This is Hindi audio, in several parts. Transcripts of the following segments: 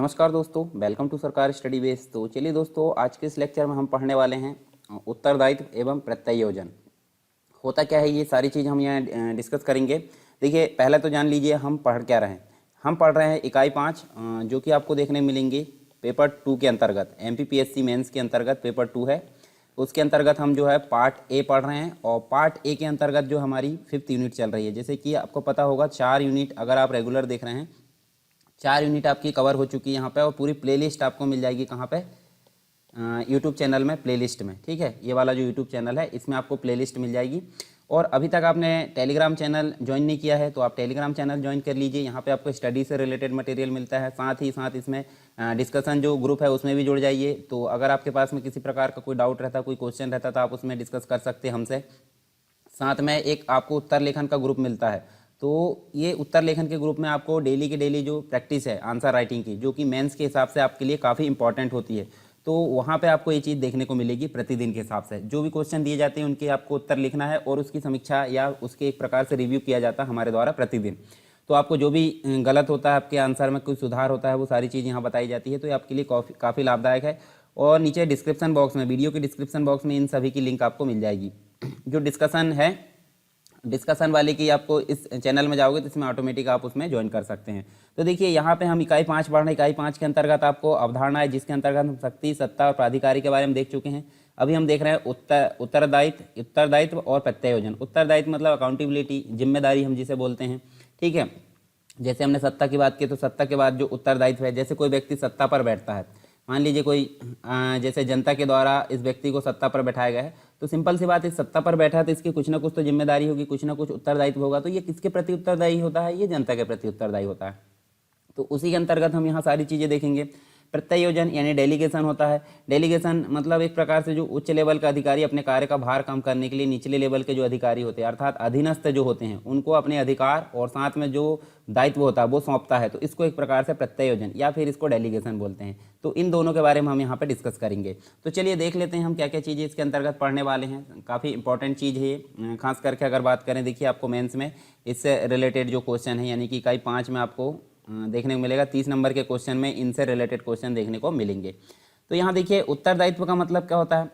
नमस्कार दोस्तों, वेलकम टू सरकार स्टडी बेस। तो चलिए दोस्तों, आज के इस लेक्चर में हम पढ़ने वाले हैं उत्तरदायित्व एवं प्रत्यायोजन। होता क्या है, ये सारी चीज़ हम यहाँ डिस्कस करेंगे। देखिए, पहले तो जान लीजिए हम पढ़ क्या रहे हैं। हम पढ़ रहे हैं इकाई 5, जो कि आपको देखने मिलेंगे पेपर 2 के अंतर्गत। MPPSC मेंस के अंतर्गत पेपर 2 है, उसके अंतर्गत हम जो है पार्ट ए पढ़ रहे हैं। और पार्ट ए के अंतर्गत जो हमारी 5th यूनिट चल रही है, जैसे कि आपको पता होगा 4 यूनिट अगर आप रेगुलर देख रहे हैं, 4 यूनिट आपकी कवर हो चुकी है यहाँ पे। और पूरी प्लेलिस्ट आपको मिल जाएगी कहाँ पे, यूट्यूब चैनल में, प्लेलिस्ट में। ठीक है, ये वाला जो यूट्यूब चैनल है इसमें आपको प्लेलिस्ट मिल जाएगी। और अभी तक आपने टेलीग्राम चैनल ज्वाइन नहीं किया है तो आप टेलीग्राम चैनल ज्वाइन कर लीजिए। यहाँ पे आपको स्टडी से रिलेटेड मटेरियल मिलता है, साथ ही साथ इसमें डिस्कशन जो ग्रुप है उसमें भी जुड़ जाइए। तो अगर आपके पास में किसी प्रकार का कोई डाउट रहता, कोई क्वेश्चन रहता, तो आप उसमें डिस्कस कर सकते हैं हमसे। साथ में एक आपको उत्तर लेखन का ग्रुप मिलता है। तो ये उत्तर लेखन के ग्रुप में आपको डेली की डेली जो प्रैक्टिस है आंसर राइटिंग की, जो कि मेंस के हिसाब से आपके लिए काफ़ी इंपॉर्टेंट होती है, तो वहाँ पे आपको ये चीज़ देखने को मिलेगी। प्रतिदिन के हिसाब से जो भी क्वेश्चन दिए जाते हैं उनके आपको उत्तर लिखना है और उसकी समीक्षा या उसके एक प्रकार से रिव्यू किया जाता है हमारे द्वारा प्रतिदिन। तो आपको जो भी गलत होता है, आपके आंसर में कोई सुधार होता है, वो सारी चीज़ यहाँ बताई जाती है। तो ये आपके लिए काफ़ी लाभदायक है। और नीचे डिस्क्रिप्शन बॉक्स में, वीडियो के डिस्क्रिप्शन बॉक्स में इन सभी की लिंक आपको मिल जाएगी। जो डिस्कशन है, डिस्कशन वाले की आपको इस चैनल में जाओगे तो इसमें ऑटोमेटिक आप उसमें ज्वाइन कर सकते हैं। तो देखिए, यहाँ पे हम इकाई 5 पढ़ रहे हैं। इकाई 5 के अंतर्गत आपको अवधारणा है, जिसके अंतर्गत हम शक्ति, सत्ता और प्राधिकारी के बारे में देख चुके हैं। अभी हम देख रहे हैं उत्तरदायित्व और प्रत्यायोजन। उत्तरदायित्व मतलब अकाउंटेबिलिटी, जिम्मेदारी हम जिसे बोलते हैं। ठीक है, जैसे हमने सत्ता की बात की, तो सत्ता के बाद जो उत्तरदायित्व है, जैसे कोई व्यक्ति सत्ता पर बैठता है, मान लीजिए कोई जैसे जनता के द्वारा इस व्यक्ति को सत्ता पर बैठाया गया है, तो सिंपल सी बात है, सत्ता पर बैठा है तो इसकी कुछ ना कुछ तो जिम्मेदारी होगी, कुछ ना कुछ उत्तरदायित्व होगा। तो ये किसके प्रति उत्तरदायी होता है? ये जनता के प्रति उत्तरदायी होता है। तो उसी के अंतर्गत हम यहाँ सारी चीज़ें देखेंगे। प्रत्यायोजन यानी डेलीगेशन होता है। डेलीगेशन मतलब एक प्रकार से जो उच्च लेवल का अधिकारी अपने कार्य का भार कम करने के लिए निचले लेवल के जो अधिकारी होते हैं, अर्थात अधीनस्थ जो होते हैं, उनको अपने अधिकार और साथ में जो दायित्व होता है वो सौंपता है। तो इसको एक प्रकार से प्रत्यायोजन या फिर इसको डेलीगेशन बोलते हैं। तो इन दोनों के बारे में हम यहाँ पर डिस्कस करेंगे। तो चलिए देख लेते हैं हम क्या क्या चीज़ें इसके अंतर्गत पढ़ने वाले हैं। काफ़ी इंपॉर्टेंट चीज़ है ये, खास करके अगर बात करें। देखिए, आपको मेंस में इससे रिलेटेड जो क्वेश्चन है, यानी कि इकाई 5 में आपको देखने को मिलेगा 30 नंबर के क्वेश्चन में इनसे रिलेटेड क्वेश्चन देखने को मिलेंगे। तो यहाँ देखिए, उत्तरदायित्व का मतलब क्या होता है,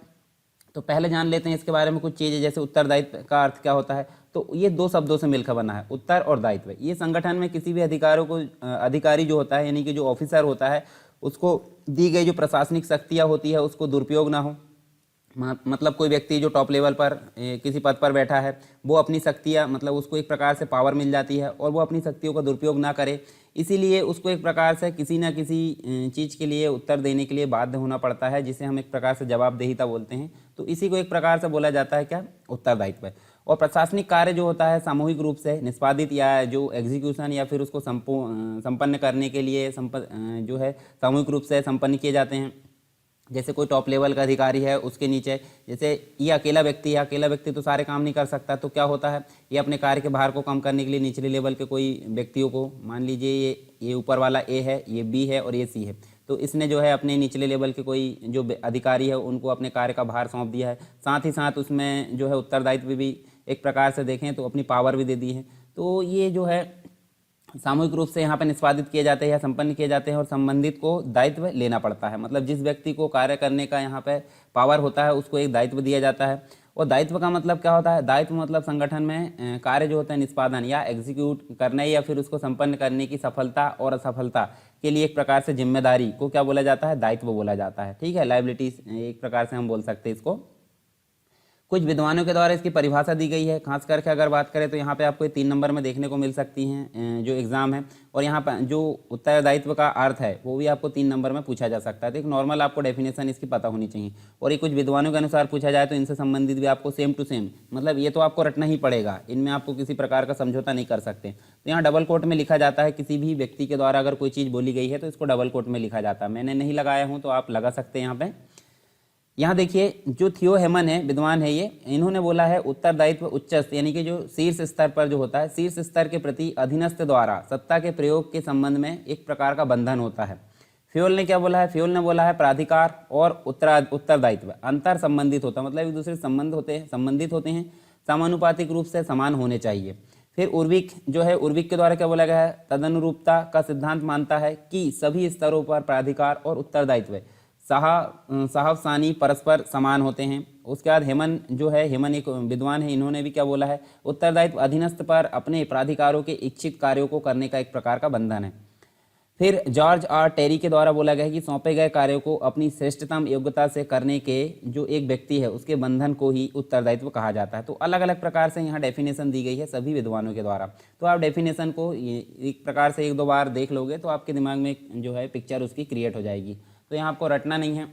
तो पहले जान लेते हैं इसके बारे में कुछ चीज़ें। जैसे उत्तरदायित्व का अर्थ क्या होता है, तो ये 2 शब्दों से मिलकर बना है, उत्तर और दायित्व। ये संगठन में किसी भी अधिकारी जो होता है, यानी कि जो ऑफिसर होता है, उसको दी गई जो प्रशासनिक शक्तियाँ होती है उसको दुरुपयोग ना हो। मतलब कोई व्यक्ति जो टॉप लेवल पर किसी पद पर बैठा है, वो अपनी शक्तियाँ, मतलब उसको एक प्रकार से पावर मिल जाती है और वो अपनी शक्तियों का दुरुपयोग ना करे, इसीलिए उसको एक प्रकार से किसी न किसी चीज़ के लिए उत्तर देने के लिए बाध्य होना पड़ता है, जिसे हम एक प्रकार से जवाबदेहिता बोलते हैं। तो इसी को एक प्रकार से बोला जाता है क्या, उत्तरदायित्व। और प्रशासनिक कार्य जो होता है सामूहिक रूप से निष्पादित या जो एग्जीक्यूशन या फिर उसको संपन्न करने के लिए जो है सामूहिक रूप से संपन्न किए जाते हैं। जैसे कोई टॉप लेवल का अधिकारी है, उसके नीचे जैसे ये अकेला व्यक्ति है, अकेला व्यक्ति तो सारे काम नहीं कर सकता, तो क्या होता है, ये अपने कार्य के भार को कम करने के लिए निचले लेवल के कोई व्यक्तियों को, मान लीजिए ये ऊपर वाला ए है, ये बी है और ये सी है, तो इसने जो है अपने निचले लेवल के कोई जो अधिकारी है उनको अपने कार्य का भार सौंप दिया है। साथ ही साथ उसमें जो है उत्तरदायित्व भी एक प्रकार से देखें तो अपनी पावर भी दे दी है। तो ये जो है सामूहिक रूप से यहाँ पर निष्पादित किए जाते हैं या संपन्न किए जाते हैं और संबंधित को दायित्व लेना पड़ता है। मतलब जिस व्यक्ति को कार्य करने का यहाँ पे पावर होता है उसको एक दायित्व दिया जाता है। और दायित्व का मतलब क्या होता है, दायित्व मतलब संगठन में कार्य जो होता है निष्पादन या एग्जीक्यूट करने या फिर उसको संपन्न करने की सफलता और असफलता के लिए एक प्रकार से जिम्मेदारी को क्या बोला जाता है, दायित्व बोला जाता है। ठीक है, लायबिलिटीज एक प्रकार से हम बोल सकते हैं इसको। कुछ विद्वानों के द्वारा इसकी परिभाषा दी गई है। खास करके अगर बात करें तो यहाँ पे आपको 3 नंबर में देखने को मिल सकती हैं जो एग्ज़ाम है। और यहाँ पर जो उत्तरदायित्व का अर्थ है वो भी आपको 3 नंबर में पूछा जा सकता है। तो एक नॉर्मल आपको डेफिनेशन इसकी पता होनी चाहिए। और ये कुछ विद्वानों के अनुसार पूछा जाए तो इनसे संबंधित भी आपको सेम टू सेम, मतलब ये तो आपको रटना ही पड़ेगा, इनमें आपको किसी प्रकार का समझौता नहीं कर सकते। तो यहाँ डबल कोट में लिखा जाता है, किसी भी व्यक्ति के द्वारा अगर कोई चीज़ बोली गई है तो इसको डबल कोट में लिखा जाता है। मैंने नहीं लगाया हूँ तो आप लगा सकते हैं यहाँ पे। यहाँ देखिए, जो थियो हेमन है, विद्वान है ये, इन्होंने बोला है उत्तरदायित्व उच्चस्थ यानी कि जो शीर्ष स्तर पर जो होता है, शीर्ष स्तर के प्रति अधीनस्थ द्वारा सत्ता के प्रयोग के संबंध में एक प्रकार का बंधन होता है। फ्योल ने क्या बोला है, फ्योल ने बोला है प्राधिकार और उत्तरदायित्व अंतर संबंधित होता है, मतलब एक दूसरे से संबंधित होते हैं, समानुपातिक रूप से समान होने चाहिए। फिर उर्विक जो है, उर्विक के द्वारा क्या बोला गया है, तदनुरूपता का सिद्धांत मानता है कि सभी स्तरों पर प्राधिकार और उत्तरदायित्व साहब परस्पर समान होते हैं। उसके बाद हेमन जो है, हेमन एक विद्वान है, इन्होंने भी क्या बोला है, उत्तरदायित्व अधीनस्थ पर अपने प्राधिकारों के इच्छित कार्यों को करने का एक प्रकार का बंधन है। फिर जॉर्ज आर टेरी के द्वारा बोला गया है कि सौंपे गए कार्यों को अपनी श्रेष्ठतम योग्यता से करने के जो एक व्यक्ति है उसके बंधन को ही उत्तरदायित्व कहा जाता है। तो अलग अलग प्रकार से यहाँ डेफिनेशन दी गई है सभी विद्वानों के द्वारा। तो आप डेफिनेशन को एक प्रकार से एक दो बार देख लोगे तो आपके दिमाग में जो है पिक्चर उसकी क्रिएट हो जाएगी। तो यहाँ आपको रटना नहीं है,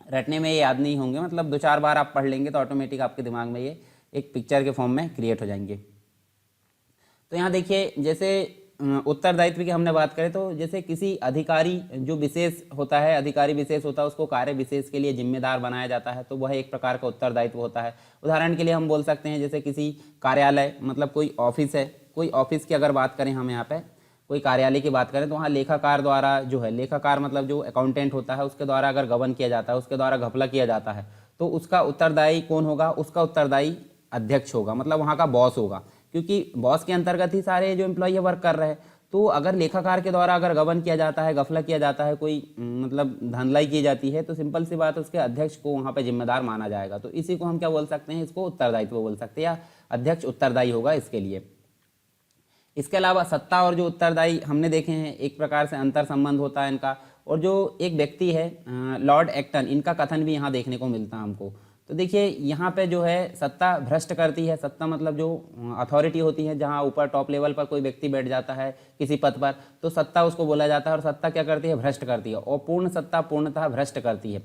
रटने में ये याद नहीं होंगे, मतलब 2-4 बार आप पढ़ लेंगे तो ऑटोमेटिक आपके दिमाग में ये एक पिक्चर के फॉर्म में क्रिएट हो जाएंगे। तो यहाँ देखिए, जैसे उत्तरदायित्व की हमने बात करें तो जैसे किसी अधिकारी जो विशेष होता है, अधिकारी विशेष होता है, उसको कार्य विशेष के लिए जिम्मेदार बनाया जाता है, तो वह एक प्रकार का उत्तरदायित्व होता है। उदाहरण के लिए हम बोल सकते हैं जैसे किसी कार्यालय, मतलब कोई ऑफिस है, कोई ऑफिस की अगर बात करें, हम यहाँ पे कोई कार्यालय की बात करें तो वहाँ लेखाकार द्वारा जो है, लेखाकार मतलब जो अकाउंटेंट होता है, उसके द्वारा अगर गबन किया जाता है, उसके द्वारा घपला किया जाता है, तो उसका उत्तरदायी कौन होगा, उसका उत्तरदायी अध्यक्ष होगा, मतलब वहाँ का बॉस होगा, क्योंकि बॉस के अंतर्गत ही सारे जो एम्प्लॉई वर्क कर रहे हैं। तो अगर लेखाकार के द्वारा अगर गबन किया जाता है, गफला किया जाता है, कोई मतलब धांधलाई की जाती है, तो सिंपल सी बात है उसके अध्यक्ष को वहाँ पे जिम्मेदार माना जाएगा। तो इसी को हम क्या बोल सकते हैं, इसको उत्तरदायित्व बोल सकते हैं, या अध्यक्ष उत्तरदायी होगा इसके लिए। इसके अलावा सत्ता और जो उत्तरदायी हमने देखे हैं, एक प्रकार से अंतर संबंध होता है इनका। और जो एक व्यक्ति है लॉर्ड एक्टन, इनका कथन भी यहाँ देखने को मिलता है हमको। तो देखिए यहाँ पे जो है सत्ता भ्रष्ट करती है। सत्ता मतलब जो अथॉरिटी होती है, जहाँ ऊपर टॉप लेवल पर कोई व्यक्ति बैठ जाता है किसी पद पर, तो सत्ता उसको बोला जाता है। और सत्ता क्या करती है, भ्रष्ट करती है, और पूर्ण सत्ता पूर्णतः भ्रष्ट करती है।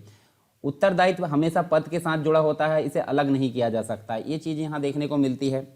उत्तरदायित्व हमेशा पद के साथ जुड़ा होता है, इसे अलग नहीं किया जा सकता। ये चीज़ यहाँ देखने को मिलती है।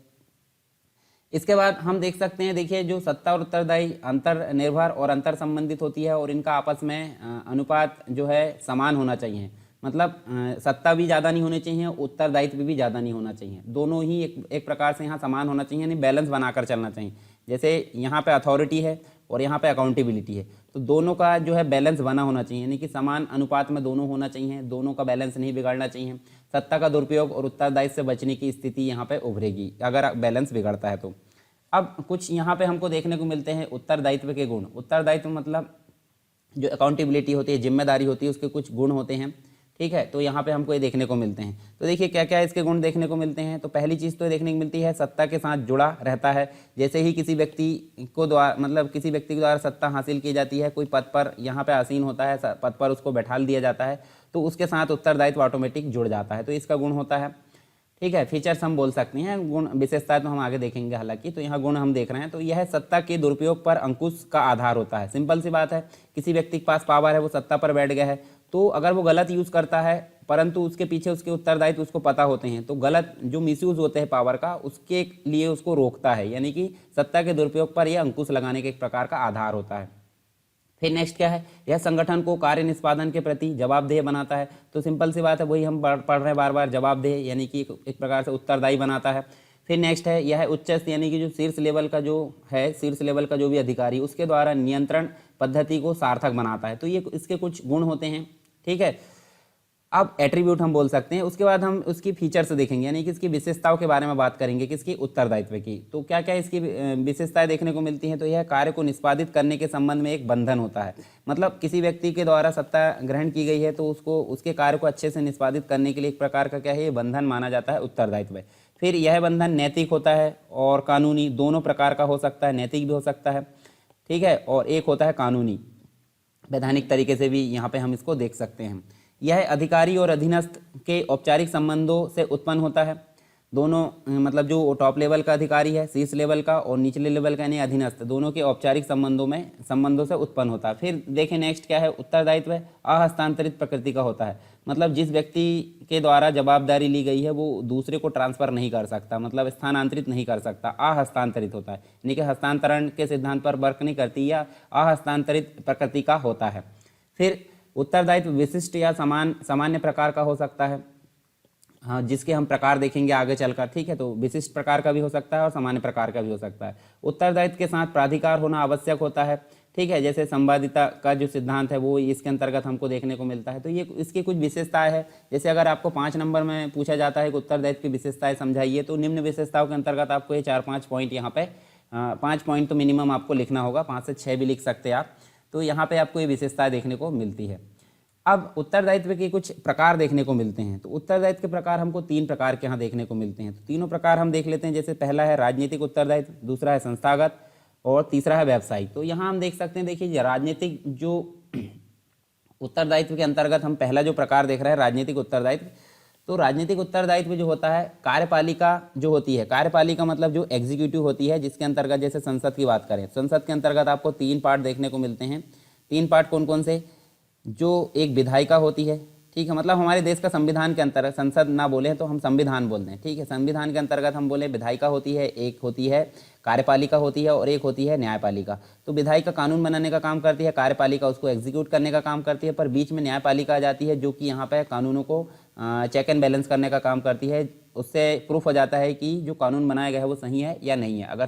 इसके बाद हम देख सकते हैं, देखिए जो सत्ता और उत्तरदायी अंतर निर्भर और अंतर संबंधित होती है, और इनका आपस में अनुपात जो है समान होना चाहिए। मतलब सत्ता भी ज़्यादा नहीं होनी चाहिए, उत्तरदायित्व भी ज़्यादा नहीं होना चाहिए, दोनों ही एक प्रकार से यहाँ समान होना चाहिए, यानी बैलेंस बनाकर चलना चाहिए। जैसे यहाँ पे अथॉरिटी है और यहाँ पे अकाउंटेबिलिटी है, तो दोनों का जो है बैलेंस बना होना चाहिए, यानी कि समान अनुपात में दोनों होना चाहिए, दोनों का बैलेंस नहीं बिगड़ना चाहिए। सत्ता का दुरुपयोग और उत्तरदायित्व से बचने की स्थिति यहाँ पे उभरेगी अगर बैलेंस बिगड़ता है तो। अब कुछ यहाँ पे हमको देखने को मिलते हैं उत्तरदायित्व के गुण। उत्तरदायित्व मतलब जो अकाउंटेबिलिटी होती है, जिम्मेदारी होती है, उसके कुछ गुण होते हैं, ठीक है। तो यहाँ पे हमको ये देखने को मिलते हैं। तो देखिए क्या क्या इसके गुण देखने को मिलते हैं। तो पहली चीज़ तो देखने को मिलती है, सत्ता के साथ जुड़ा रहता है। जैसे ही किसी व्यक्ति को द्वारा, मतलब किसी व्यक्ति के द्वारा सत्ता हासिल की जाती है, कोई पद पर यहाँ पे आसीन होता है, पद पर उसको बैठाल दिया जाता है, तो उसके साथ उत्तरदायित्व ऑटोमेटिक जुड़ जाता है, तो इसका गुण होता है, ठीक है। फीचर्स हम बोल सकते हैं, गुण विशेषताएं तो हम आगे देखेंगे हालांकि। तो यहाँ गुण हम देख रहे हैं, तो यह सत्ता के दुरुपयोग पर अंकुश का आधार होता है। सिंपल सी बात है, किसी व्यक्ति के पास पावर है, वो सत्ता पर बैठ गया है, तो अगर वो गलत यूज़ करता है, परंतु उसके पीछे उसके उत्तरदायित्व उसको पता होते हैं, तो गलत जो मिसयूज़ होते हैं पावर का, उसके लिए उसको रोकता है, यानी कि सत्ता के दुरुपयोग पर यह अंकुश लगाने के एक प्रकार का आधार होता है। फिर नेक्स्ट क्या है, यह संगठन को कार्य निष्पादन के प्रति जवाबदेह बनाता है। तो सिंपल सी बात है, वही हम पढ़ रहे हैं बार बार, जवाबदेह यानी कि एक प्रकार से उत्तरदायी बनाता है। फिर नेक्स्ट है, यह उच्च यानी कि जो शीर्ष लेवल का जो है, शीर्ष लेवल का जो भी अधिकारी, उसके द्वारा नियंत्रण पद्धति को सार्थक बनाता है। तो ये इसके कुछ गुण होते हैं, ठीक है। अब एट्रीब्यूट हम बोल सकते हैं। उसके बाद हम उसकी फीचर्स देखेंगे, यानी कि इसकी विशेषताओं के बारे में बात करेंगे, किसकी, उत्तरदायित्व की। तो क्या क्या इसकी विशेषताएं देखने को मिलती हैं। तो यह कार्य को निष्पादित करने के संबंध में एक बंधन होता है। मतलब किसी व्यक्ति के द्वारा सत्ता ग्रहण की गई है, तो उसको उसके कार्य को अच्छे से निष्पादित करने के लिए एक प्रकार का क्या है, ये बंधन माना जाता है, उत्तरदायित्व। फिर यह बंधन नैतिक होता है और कानूनी, दोनों प्रकार का हो सकता है, नैतिक भी हो सकता है, ठीक है, और एक होता है कानूनी, वैधानिक तरीके से भी यहाँ पे हम इसको देख सकते हैं। यह अधिकारी और अधीनस्थ के औपचारिक संबंधों से उत्पन्न होता है। दोनों मतलब जो टॉप लेवल का अधिकारी है, शीर्ष लेवल का, और निचले लेवल का यानी अधीनस्थ, दोनों के औपचारिक संबंधों से उत्पन्न होता है। फिर देखें नेक्स्ट क्या है, उत्तरदायित्व अहस्तांतरित प्रकृति का होता है। मतलब जिस व्यक्ति के द्वारा जवाबदारी ली गई है, वो दूसरे को ट्रांसफर नहीं कर सकता, मतलब स्थानांतरित नहीं कर सकता, अहस्तांतरित होता है, यानी कि हस्तांतरण के सिद्धांत पर वर्क नहीं करती, या अहस्तांतरित प्रकृति का होता है। फिर उत्तरदायित्व विशिष्ट या सामान्य प्रकार का हो सकता है, हाँ, जिसके हम प्रकार देखेंगे आगे चलकर, ठीक है। तो विशिष्ट प्रकार का भी हो सकता है और सामान्य प्रकार का भी हो सकता है। उत्तरदायित्व के साथ प्राधिकार होना आवश्यक होता है। ठीक है। जैसे संवादिता का जो सिद्धांत है वो इसके अंतर्गत हमको देखने को मिलता है। तो ये इसकी कुछ विशेषताएं है। जैसे अगर आपको 5 नंबर में पूछा जाता है कि उत्तरदायित्व की विशेषताएं समझाइए, तो निम्न विशेषताओं के अंतर्गत आपको ये 4-5 पॉइंट यहाँ पे 5 पॉइंट तो मिनिमम आपको लिखना होगा, 5 से 6 भी लिख सकते हैं आप। तो यहाँ पे आपको ये विशेषताएं देखने को मिलती है। अब उत्तरदायित्व के कुछ प्रकार देखने को मिलते हैं। तो उत्तरदायित्व के प्रकार हमको 3 प्रकार के यहाँ देखने को मिलते हैं। तो तीनों प्रकार हम देख लेते हैं। जैसे पहला है राजनीतिक उत्तरदायित्व, दूसरा है संस्थागत और तीसरा है व्यावसायिक। तो यहाँ हम देख सकते हैं, देखिए राजनीतिक जो उत्तरदायित्व के अंतर्गत हम पहला जो प्रकार देख रहे हैं राजनीतिक उत्तरदायित्व। तो राजनीतिक उत्तरदायित्व जो होता है, कार्यपालिका जो होती है, कार्यपालिका मतलब जो एग्जीक्यूटिव होती है, जिसके अंतर्गत जैसे संसद की बात करें, संसद के अंतर्गत आपको 3 पार्ट देखने को मिलते हैं। 3 पार्ट कौन कौन से? जो एक विधायिका होती है, ठीक है, मतलब हमारे देश का संविधान के अंतर्गत, संसद ना बोले तो हम संविधान बोलते हैं, ठीक है। संविधान के अंतर्गत हम बोले विधायिका होती है, एक होती है कार्यपालिका होती है और एक होती है न्यायपालिका। तो विधायिका कानून बनाने का काम करती है, कार्यपालिका उसको एग्जीक्यूट करने का काम करती है, पर बीच में न्यायपालिका आ जाती है जो कि यहाँ पे कानूनों को चेक एंड बैलेंस करने का काम करती है। उससे प्रूफ हो जाता है कि जो कानून बनाया गया है वो सही है या नहीं है। अगर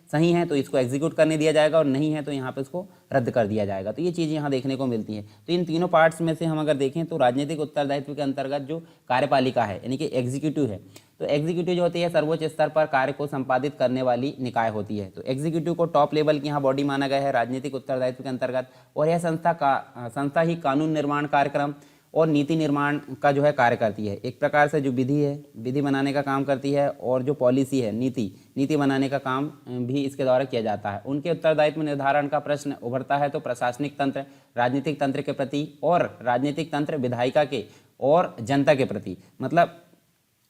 सही है तो इसको एग्जीक्यूट करने दिया जाएगा और नहीं है तो यहाँ पे इसको रद्द कर दिया जाएगा। तो ये चीज़ यहाँ देखने को मिलती है। तो इन तीनों पार्ट्स में से हम अगर देखें तो राजनीतिक उत्तरदायित्व के अंतर्गत जो कार्यपालिका है यानी कि एग्जीक्यूटिव है, तो एग्जीक्यूटिव जो होती है सर्वोच्च स्तर पर कार्य को संपादित करने वाली निकाय होती है। तो एग्जीक्यूटिव को टॉप लेवल की यहाँ बॉडी माना गया है राजनीतिक उत्तरदायित्व के अंतर्गत। और यह संस्था ही कानून निर्माण कार्यक्रम और नीति निर्माण का जो है कार्य करती है। एक प्रकार से जो विधि है, विधि बनाने का काम करती है, और जो पॉलिसी है, नीति बनाने का काम भी इसके द्वारा किया जाता है। उनके उत्तरदायित्व निर्धारण का प्रश्न उभरता है तो प्रशासनिक तंत्र राजनीतिक तंत्र के प्रति और राजनीतिक तंत्र विधायिका के और जनता के प्रति, मतलब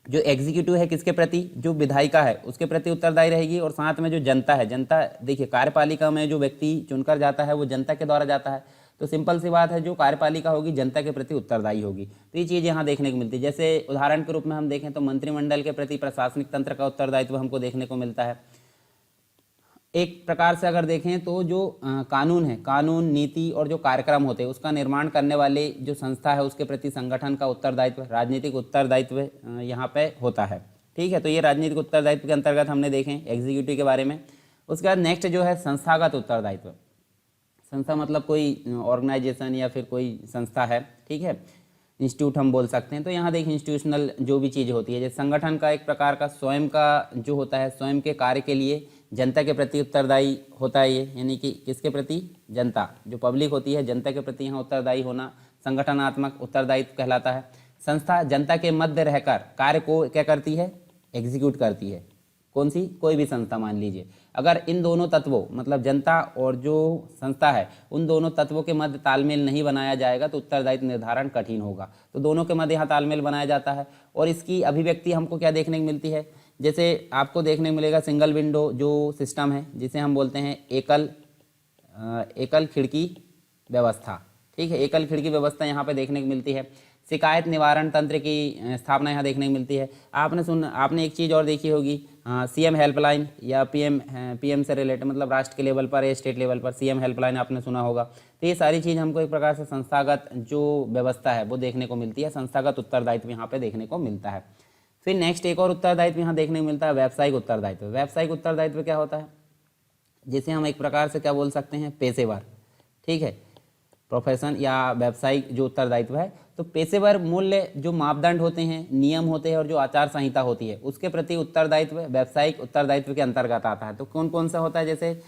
जो एग्जीक्यूटिव है किसके प्रति, जो विधायिका है उसके प्रति उत्तरदायी रहेगी। और साथ में जो जनता है, जनता देखिए कार्यपालिका में जो व्यक्ति चुनकर जाता है वो जनता के द्वारा जाता है। तो सिंपल सी बात है, जो कार्यपालिका होगी जनता के प्रति उत्तरदायी होगी। तो ये चीज़ यहाँ देखने को मिलती है। जैसे उदाहरण के रूप में हम देखें तो मंत्रिमंडल के प्रति प्रशासनिक तंत्र का उत्तरदायित्व हमको देखने को मिलता है। एक प्रकार से अगर देखें तो जो कानून है, कानून नीति और जो कार्यक्रम होते हैं उसका निर्माण करने वाले जो संस्था है उसके प्रति संगठन का उत्तरदायित्व, राजनीतिक उत्तरदायित्व यहाँ पे होता है। ठीक है, तो ये राजनीतिक उत्तरदायित्व के अंतर्गत हमने देखें एग्जीक्यूटिव के बारे में। उसके बाद नेक्स्ट जो है संस्थागत उत्तरदायित्व। संस्था मतलब कोई ऑर्गेनाइजेशन या फिर कोई संस्था है, ठीक है, इंस्टीट्यूट हम बोल सकते हैं। तो यहाँ देखिए इंस्टीट्यूशनल जो भी चीज़ होती है, जैसे संगठन का एक प्रकार का स्वयं का जो होता है, स्वयं के कार्य के लिए जनता के प्रति उत्तरदायी होता है ये, यानी कि किसके प्रति, जनता, जो पब्लिक होती है जनता के प्रति यहाँ उत्तरदायी होना संगठनात्मक उत्तरदायित्व कहलाता है। संस्था जनता के मध्य रहकर कार्य को क्या करती है, एग्जीक्यूट करती है। कौन सी, कोई भी संस्था मान लीजिए। अगर इन दोनों तत्वों मतलब जनता और जो संस्था है उन दोनों तत्वों के मध्य तालमेल नहीं बनाया जाएगा तो उत्तरदायित्व निर्धारण कठिन होगा। तो दोनों के मध्य यहाँ तालमेल बनाया जाता है। और इसकी अभिव्यक्ति हमको क्या देखने को मिलती है, जैसे आपको देखने को मिलेगा सिंगल विंडो जो सिस्टम है जिसे हम बोलते हैं एकल खिड़की व्यवस्था। ठीक है, एकल खिड़की व्यवस्था यहाँ पे देखने को मिलती है। शिकायत निवारण तंत्र की स्थापना यहाँ देखने को मिलती है। आपने एक चीज़ और देखी होगी, सीएम हेल्पलाइन या पीएम से रिलेटेड, मतलब राष्ट्र के लेवल पर या स्टेट लेवल पर सीएम हेल्पलाइन आपने सुना होगा। तो ये सारी चीज़ हमको एक प्रकार से संस्थागत जो व्यवस्था है वो देखने को मिलती है, संस्थागत उत्तरदायित्व यहाँ पे देखने को मिलता है। फिर नेक्स्ट एक और उत्तरदायित्व यहाँ देखने को मिलता है व्यावसायिक उत्तरदायित्व। व्यावसायिक उत्तरदायित्व क्या होता है, जिसे हम एक प्रकार से क्या बोल सकते हैं, पेशेवर, ठीक है, प्रोफेशन या व्यावसायिक जो उत्तरदायित्व है। तो पेशेवर मूल्य जो मापदंड होते हैं, नियम होते हैं और जो आचार संहिता होती है उसके प्रति उत्तरदायित्व व्यावसायिक उत्तरदायित्व के अंतर्गत आता है। तो कौन कौन सा होता है, जैसे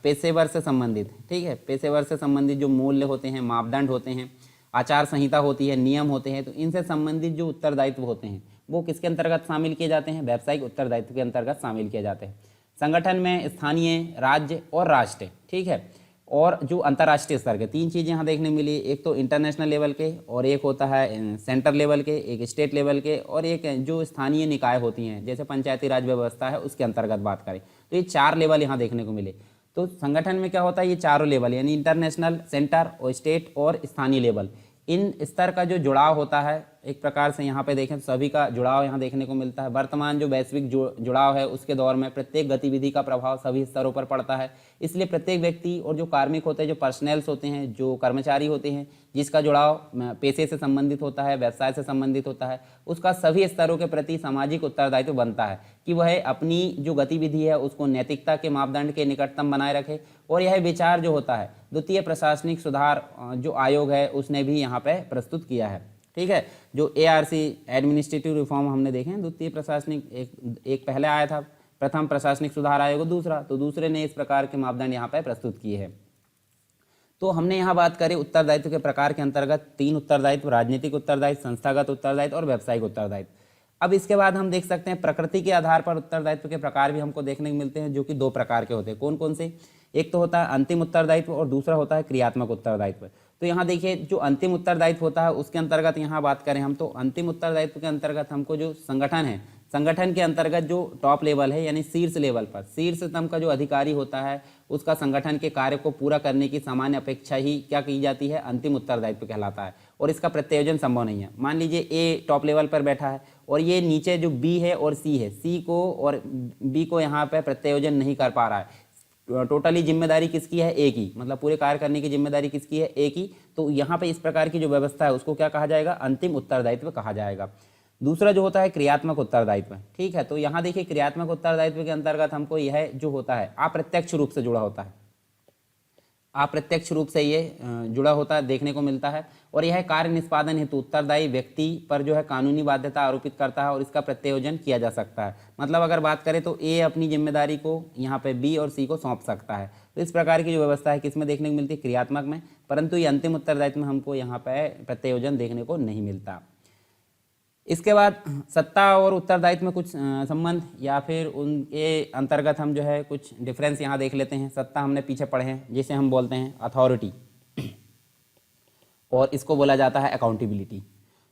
पेशेवर से संबंधित, ठीक है, पेशेवर से संबंधित जो मूल्य होते हैं, मापदंड होते हैं, आचार संहिता होती है, नियम होते हैं, तो इनसे संबंधित जो उत्तरदायित्व होते हैं वो किसके अंतर्गत शामिल किए जाते हैं, व्यावसायिक उत्तरदायित्व के अंतर्गत शामिल किए जाते हैं। संगठन में स्थानीय, राज्य और राष्ट्र, ठीक है, और जो अंतर्राष्ट्रीय स्तर के 3 चीज़ें यहाँ देखने मिली, एक तो इंटरनेशनल लेवल के और एक होता है सेंटर लेवल के, एक स्टेट लेवल के और एक जो स्थानीय निकाय होती हैं जैसे पंचायती राज व्यवस्था है उसके अंतर्गत बात करें तो ये 4 लेवल यहाँ देखने को मिले। तो संगठन में क्या होता है, ये चारों लेवल यानी इंटरनेशनल, सेंटर और स्टेट और स्थानीय लेवल, इन स्तर का जो जुड़ाव होता है एक प्रकार से यहाँ पे देखें तो सभी का जुड़ाव यहाँ देखने को मिलता है। वर्तमान जो वैश्विक जुड़ाव है उसके दौर में प्रत्येक गतिविधि का प्रभाव सभी स्तरों पर पड़ता है। इसलिए प्रत्येक व्यक्ति और जो कार्मिक होते हैं, जो पर्सनल्स होते हैं, जो कर्मचारी होते हैं, जिसका जुड़ाव पेशे से संबंधित होता है, व्यवसाय से संबंधित होता है, उसका सभी स्तरों के प्रति सामाजिक उत्तरदायित्व बनता है कि वह अपनी जो गतिविधि है उसको नैतिकता के मापदंड के निकटतम बनाए रखे। और यह विचार जो होता है द्वितीय प्रशासनिक सुधार जो आयोग है उसने भी यहाँ पे प्रस्तुत किया है। ठीक है, जो ARC एडमिनिस्ट्रेटिव रिफॉर्म हमने देखे हैं, द्वितीय प्रशासनिक एक पहले आया था, प्रथम प्रशासनिक सुधार आयोग दूसरा, तो दूसरे ने इस प्रकार के मापदंड यहाँ पे प्रस्तुत किए हैं। तो हमने यहाँ बात करें उत्तरदायित्व के प्रकार के अंतर्गत 3 उत्तरदायित्व, राजनीतिक उत्तरदायित्व, संस्थागत उत्तरदायित्व और व्यावसायिक उत्तरदायित्व। अब इसके बाद हम देख सकते हैं प्रकृति के आधार पर उत्तरदायित्व के प्रकार भी हमको देखने को मिलते हैं, जो कि 2 प्रकार के होते हैं। कौन कौन से? एक तो होता है अंतिम उत्तरदायित्व और दूसरा होता है क्रियात्मक उत्तरदायित्व। तो यहाँ देखिए जो अंतिम उत्तरदायित्व होता है उसके अंतर्गत यहाँ बात करें हम, तो अंतिम उत्तरदायित्व के अंतर्गत हमको जो संगठन है, संगठन के अंतर्गत जो टॉप लेवल है यानी शीर्ष लेवल पर शीर्षतम का जो अधिकारी होता है उसका संगठन के कार्य को पूरा करने की सामान्य अपेक्षा ही क्या की जाती है? अंतिम उत्तरदायित्व कहलाता है। और इसका प्रत्यायोजन संभव नहीं है। मान लीजिए ए टॉप लेवल पर बैठा है और ये नीचे जो बी है और सी है, सी को और बी को यहाँ पे प्रत्यायोजन नहीं कर पा रहा है। टोटली जिम्मेदारी किसकी है? ए की, मतलब पूरे कार्य करने की जिम्मेदारी किसकी है? ए की। तो यहाँ पे इस प्रकार की जो व्यवस्था है उसको क्या कहा जाएगा? अंतिम उत्तरदायित्व कहा जाएगा। दूसरा जो होता है क्रियात्मक उत्तरदायित्व। ठीक है, तो यहाँ देखिए क्रियात्मक उत्तरदायित्व के अंतर्गत हमको यह जो होता है अप्रत्यक्ष रूप से जुड़ा होता है, अप्रत्यक्ष रूप से ये जुड़ा होता है देखने को मिलता है। और यह कार्य निष्पादन हेतु उत्तरदायी व्यक्ति पर जो है कानूनी बाध्यता आरोपित करता है और इसका प्रत्यायोजन किया जा सकता है। मतलब अगर बात करें तो ए अपनी जिम्मेदारी को यहाँ पे बी और सी को सौंप सकता है। तो इस प्रकार की जो व्यवस्था है किसमें देखने को मिलती है? क्रियात्मक में। परंतु ये अंतिम उत्तरदायित्व में हमको यहाँ पे प्रत्यायोजन देखने को नहीं मिलता। इसके बाद सत्ता और उत्तरदायित्व में कुछ संबंध या फिर उनके अंतर्गत हम जो है कुछ डिफरेंस यहाँ देख लेते हैं। सत्ता हमने पीछे पढ़े हैं, जिसे हम बोलते हैं अथॉरिटी, और इसको बोला जाता है अकाउंटेबिलिटी।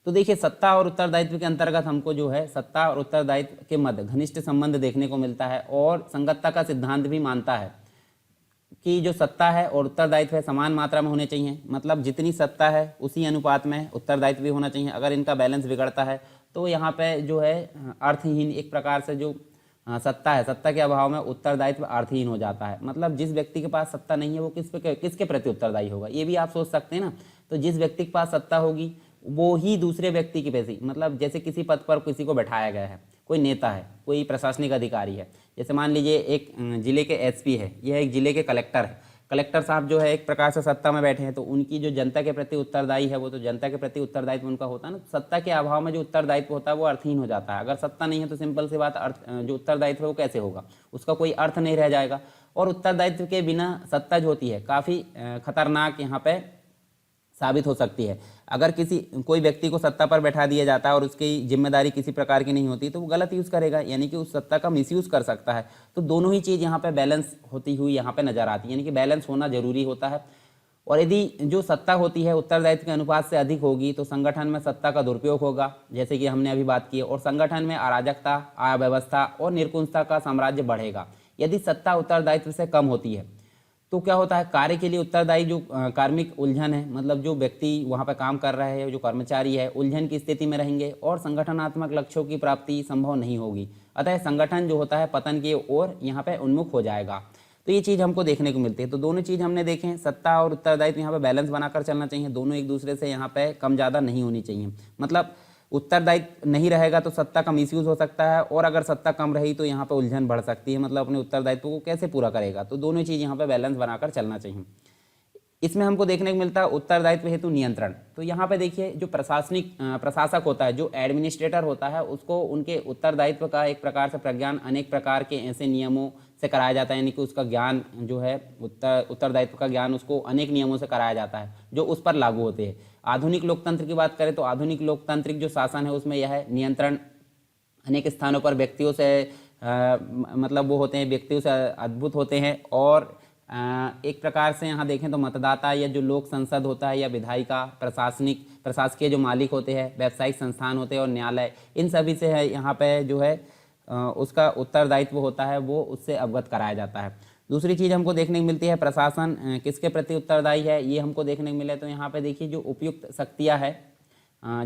तो देखिए सत्ता और उत्तरदायित्व के अंतर्गत हमको जो है सत्ता और उत्तरदायित्व के मध्य घनिष्ठ संबंध देखने को मिलता है और संगतता का सिद्धांत भी मानता है कि जो सत्ता है और उत्तरदायित्व है समान मात्रा में होने चाहिए। मतलब जितनी सत्ता है उसी अनुपात में उत्तरदायित्व भी होना चाहिए। अगर इनका बैलेंस बिगड़ता है तो यहाँ पे जो है अर्थहीन एक प्रकार से जो सत्ता है, सत्ता के अभाव में उत्तरदायित्व अर्थहीन हो जाता है। मतलब जिस व्यक्ति के पास सत्ता नहीं है वो किसके प्रति उत्तरदायी होगा? ये भी आप सोच सकते हैं ना। तो जिस व्यक्ति के पास सत्ता होगी वो ही दूसरे व्यक्ति के प्रति, मतलब जैसे किसी पद पर किसी को बैठाया गया है, कोई नेता है, कोई प्रशासनिक अधिकारी है, जैसे मान लीजिए एक जिले के SP है, यह एक जिले के कलेक्टर है। कलेक्टर साहब जो है एक प्रकार से सत्ता में बैठे हैं, तो उनकी जो जनता के प्रति उत्तरदायी है वो तो जनता के प्रति उत्तरदायित्व उनका होता है ना। सत्ता के अभाव में जो उत्तरदायित्व होता है वो अर्थहीन हो जाता है। अगर सत्ता नहीं है तो सिंपल सी बात, जो उत्तरदायित्व है वो कैसे होगा? उसका कोई अर्थ नहीं रह जाएगा। और उत्तरदायित्व के बिना सत्ता जो होती है काफ़ी खतरनाक यहाँ पे साबित हो सकती है। अगर कोई व्यक्ति को सत्ता पर बैठा दिया जाता है और उसकी जिम्मेदारी किसी प्रकार की नहीं होती तो वो गलत यूज़ करेगा, यानी कि उस सत्ता का मिसयूज़ कर सकता है। तो दोनों ही चीज़ यहाँ पे बैलेंस होती हुई यहाँ पे नजर आती है, यानी कि बैलेंस होना जरूरी होता है। और यदि जो सत्ता होती है उत्तरदायित्व के अनुपात से अधिक होगी तो संगठन में सत्ता का दुरुपयोग होगा, जैसे कि हमने अभी बात की है, और संगठन में अराजकता, अव्यवस्था और निरकुंजता का साम्राज्य बढ़ेगा। यदि सत्ता उत्तरदायित्व से कम होती है तो क्या होता है? कार्य के लिए उत्तरदायी जो कार्मिक उलझन है, मतलब जो व्यक्ति वहाँ पर काम कर रहा है, जो कर्मचारी है, उलझन की स्थिति में रहेंगे और संगठनात्मक लक्ष्यों की प्राप्ति संभव नहीं होगी। अतः संगठन जो होता है पतन की ओर यहाँ पे उन्मुख हो जाएगा। तो ये चीज़ हमको देखने को मिलती है। तो दोनों चीज़ हमने देखें, सत्ता और उत्तरदायित्व यहाँ पे बैलेंस बनाकर चलना चाहिए, दोनों एक दूसरे से यहाँ पे कम ज़्यादा नहीं होनी चाहिए। मतलब उत्तरदायित्व नहीं रहेगा तो सत्ता का मिसयूज हो सकता है, और अगर सत्ता कम रही तो यहाँ पे उलझन बढ़ सकती है। मतलब अपने उत्तरदायित्व को कैसे पूरा करेगा? तो दोनों चीज़ यहाँ पे बैलेंस बनाकर चलना चाहिए। इसमें हमको देखने को मिलता है उत्तरदायित्व हेतु नियंत्रण। तो यहाँ पे देखिए जो प्रशासक होता है, जो एडमिनिस्ट्रेटर होता है, उसको उनके उत्तरदायित्व का एक प्रकार से प्रज्ञान अनेक प्रकार के ऐसे नियमों से कराया जाता है, यानी कि उसका ज्ञान जो है उत्तरदायित्व का ज्ञान उसको अनेक नियमों से कराया जाता है जो उस पर लागू होते हैं। आधुनिक लोकतंत्र की बात करें तो आधुनिक लोकतांत्रिक जो शासन है उसमें यह नियंत्रण अनेक स्थानों पर व्यक्तियों से मतलब वो होते हैं, व्यक्तियों से अद्भुत होते हैं। और एक प्रकार से यहाँ देखें तो मतदाता या जो लोक संसद होता है या विधायिका, प्रशासकीय जो मालिक होते हैं, व्यावसायिक संस्थान होते हैं और न्यायालय, इन सभी से है यहाँ पे जो है उसका उत्तरदायित्व होता है वो उससे अवगत कराया जाता है। दूसरी चीज़ हमको देखने को मिलती है प्रशासन किसके प्रति उत्तरदायी है, ये हमको देखने को मिले। तो यहाँ पे देखिए जो उपयुक्त शक्तियाँ है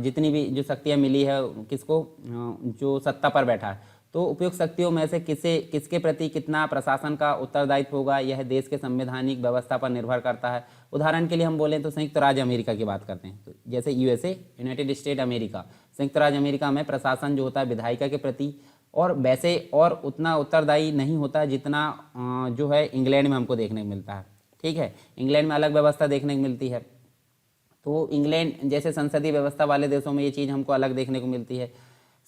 जितनी भी जो शक्तियाँ मिली है किसको, जो सत्ता पर बैठा है, तो उपयुक्त शक्तियों में से किसके प्रति कितना प्रशासन का उत्तरदायित्व होगा, यह देश के संवैधानिक व्यवस्था पर निर्भर करता है। उदाहरण के लिए हम बोलें तो संयुक्त राज्य अमेरिका की बात करते हैं, तो जैसे यूएसए, यूनाइटेड स्टेट अमेरिका, संयुक्त राज्य अमेरिका में प्रशासन जो होता है विधायिका के प्रति, और वैसे और उतना उत्तरदायी नहीं होता जितना जो है इंग्लैंड में हमको देखने को मिलता है। ठीक है, इंग्लैंड में अलग व्यवस्था देखने को मिलती है। तो इंग्लैंड जैसे संसदीय व्यवस्था वाले देशों में ये चीज़ हमको अलग देखने को मिलती है।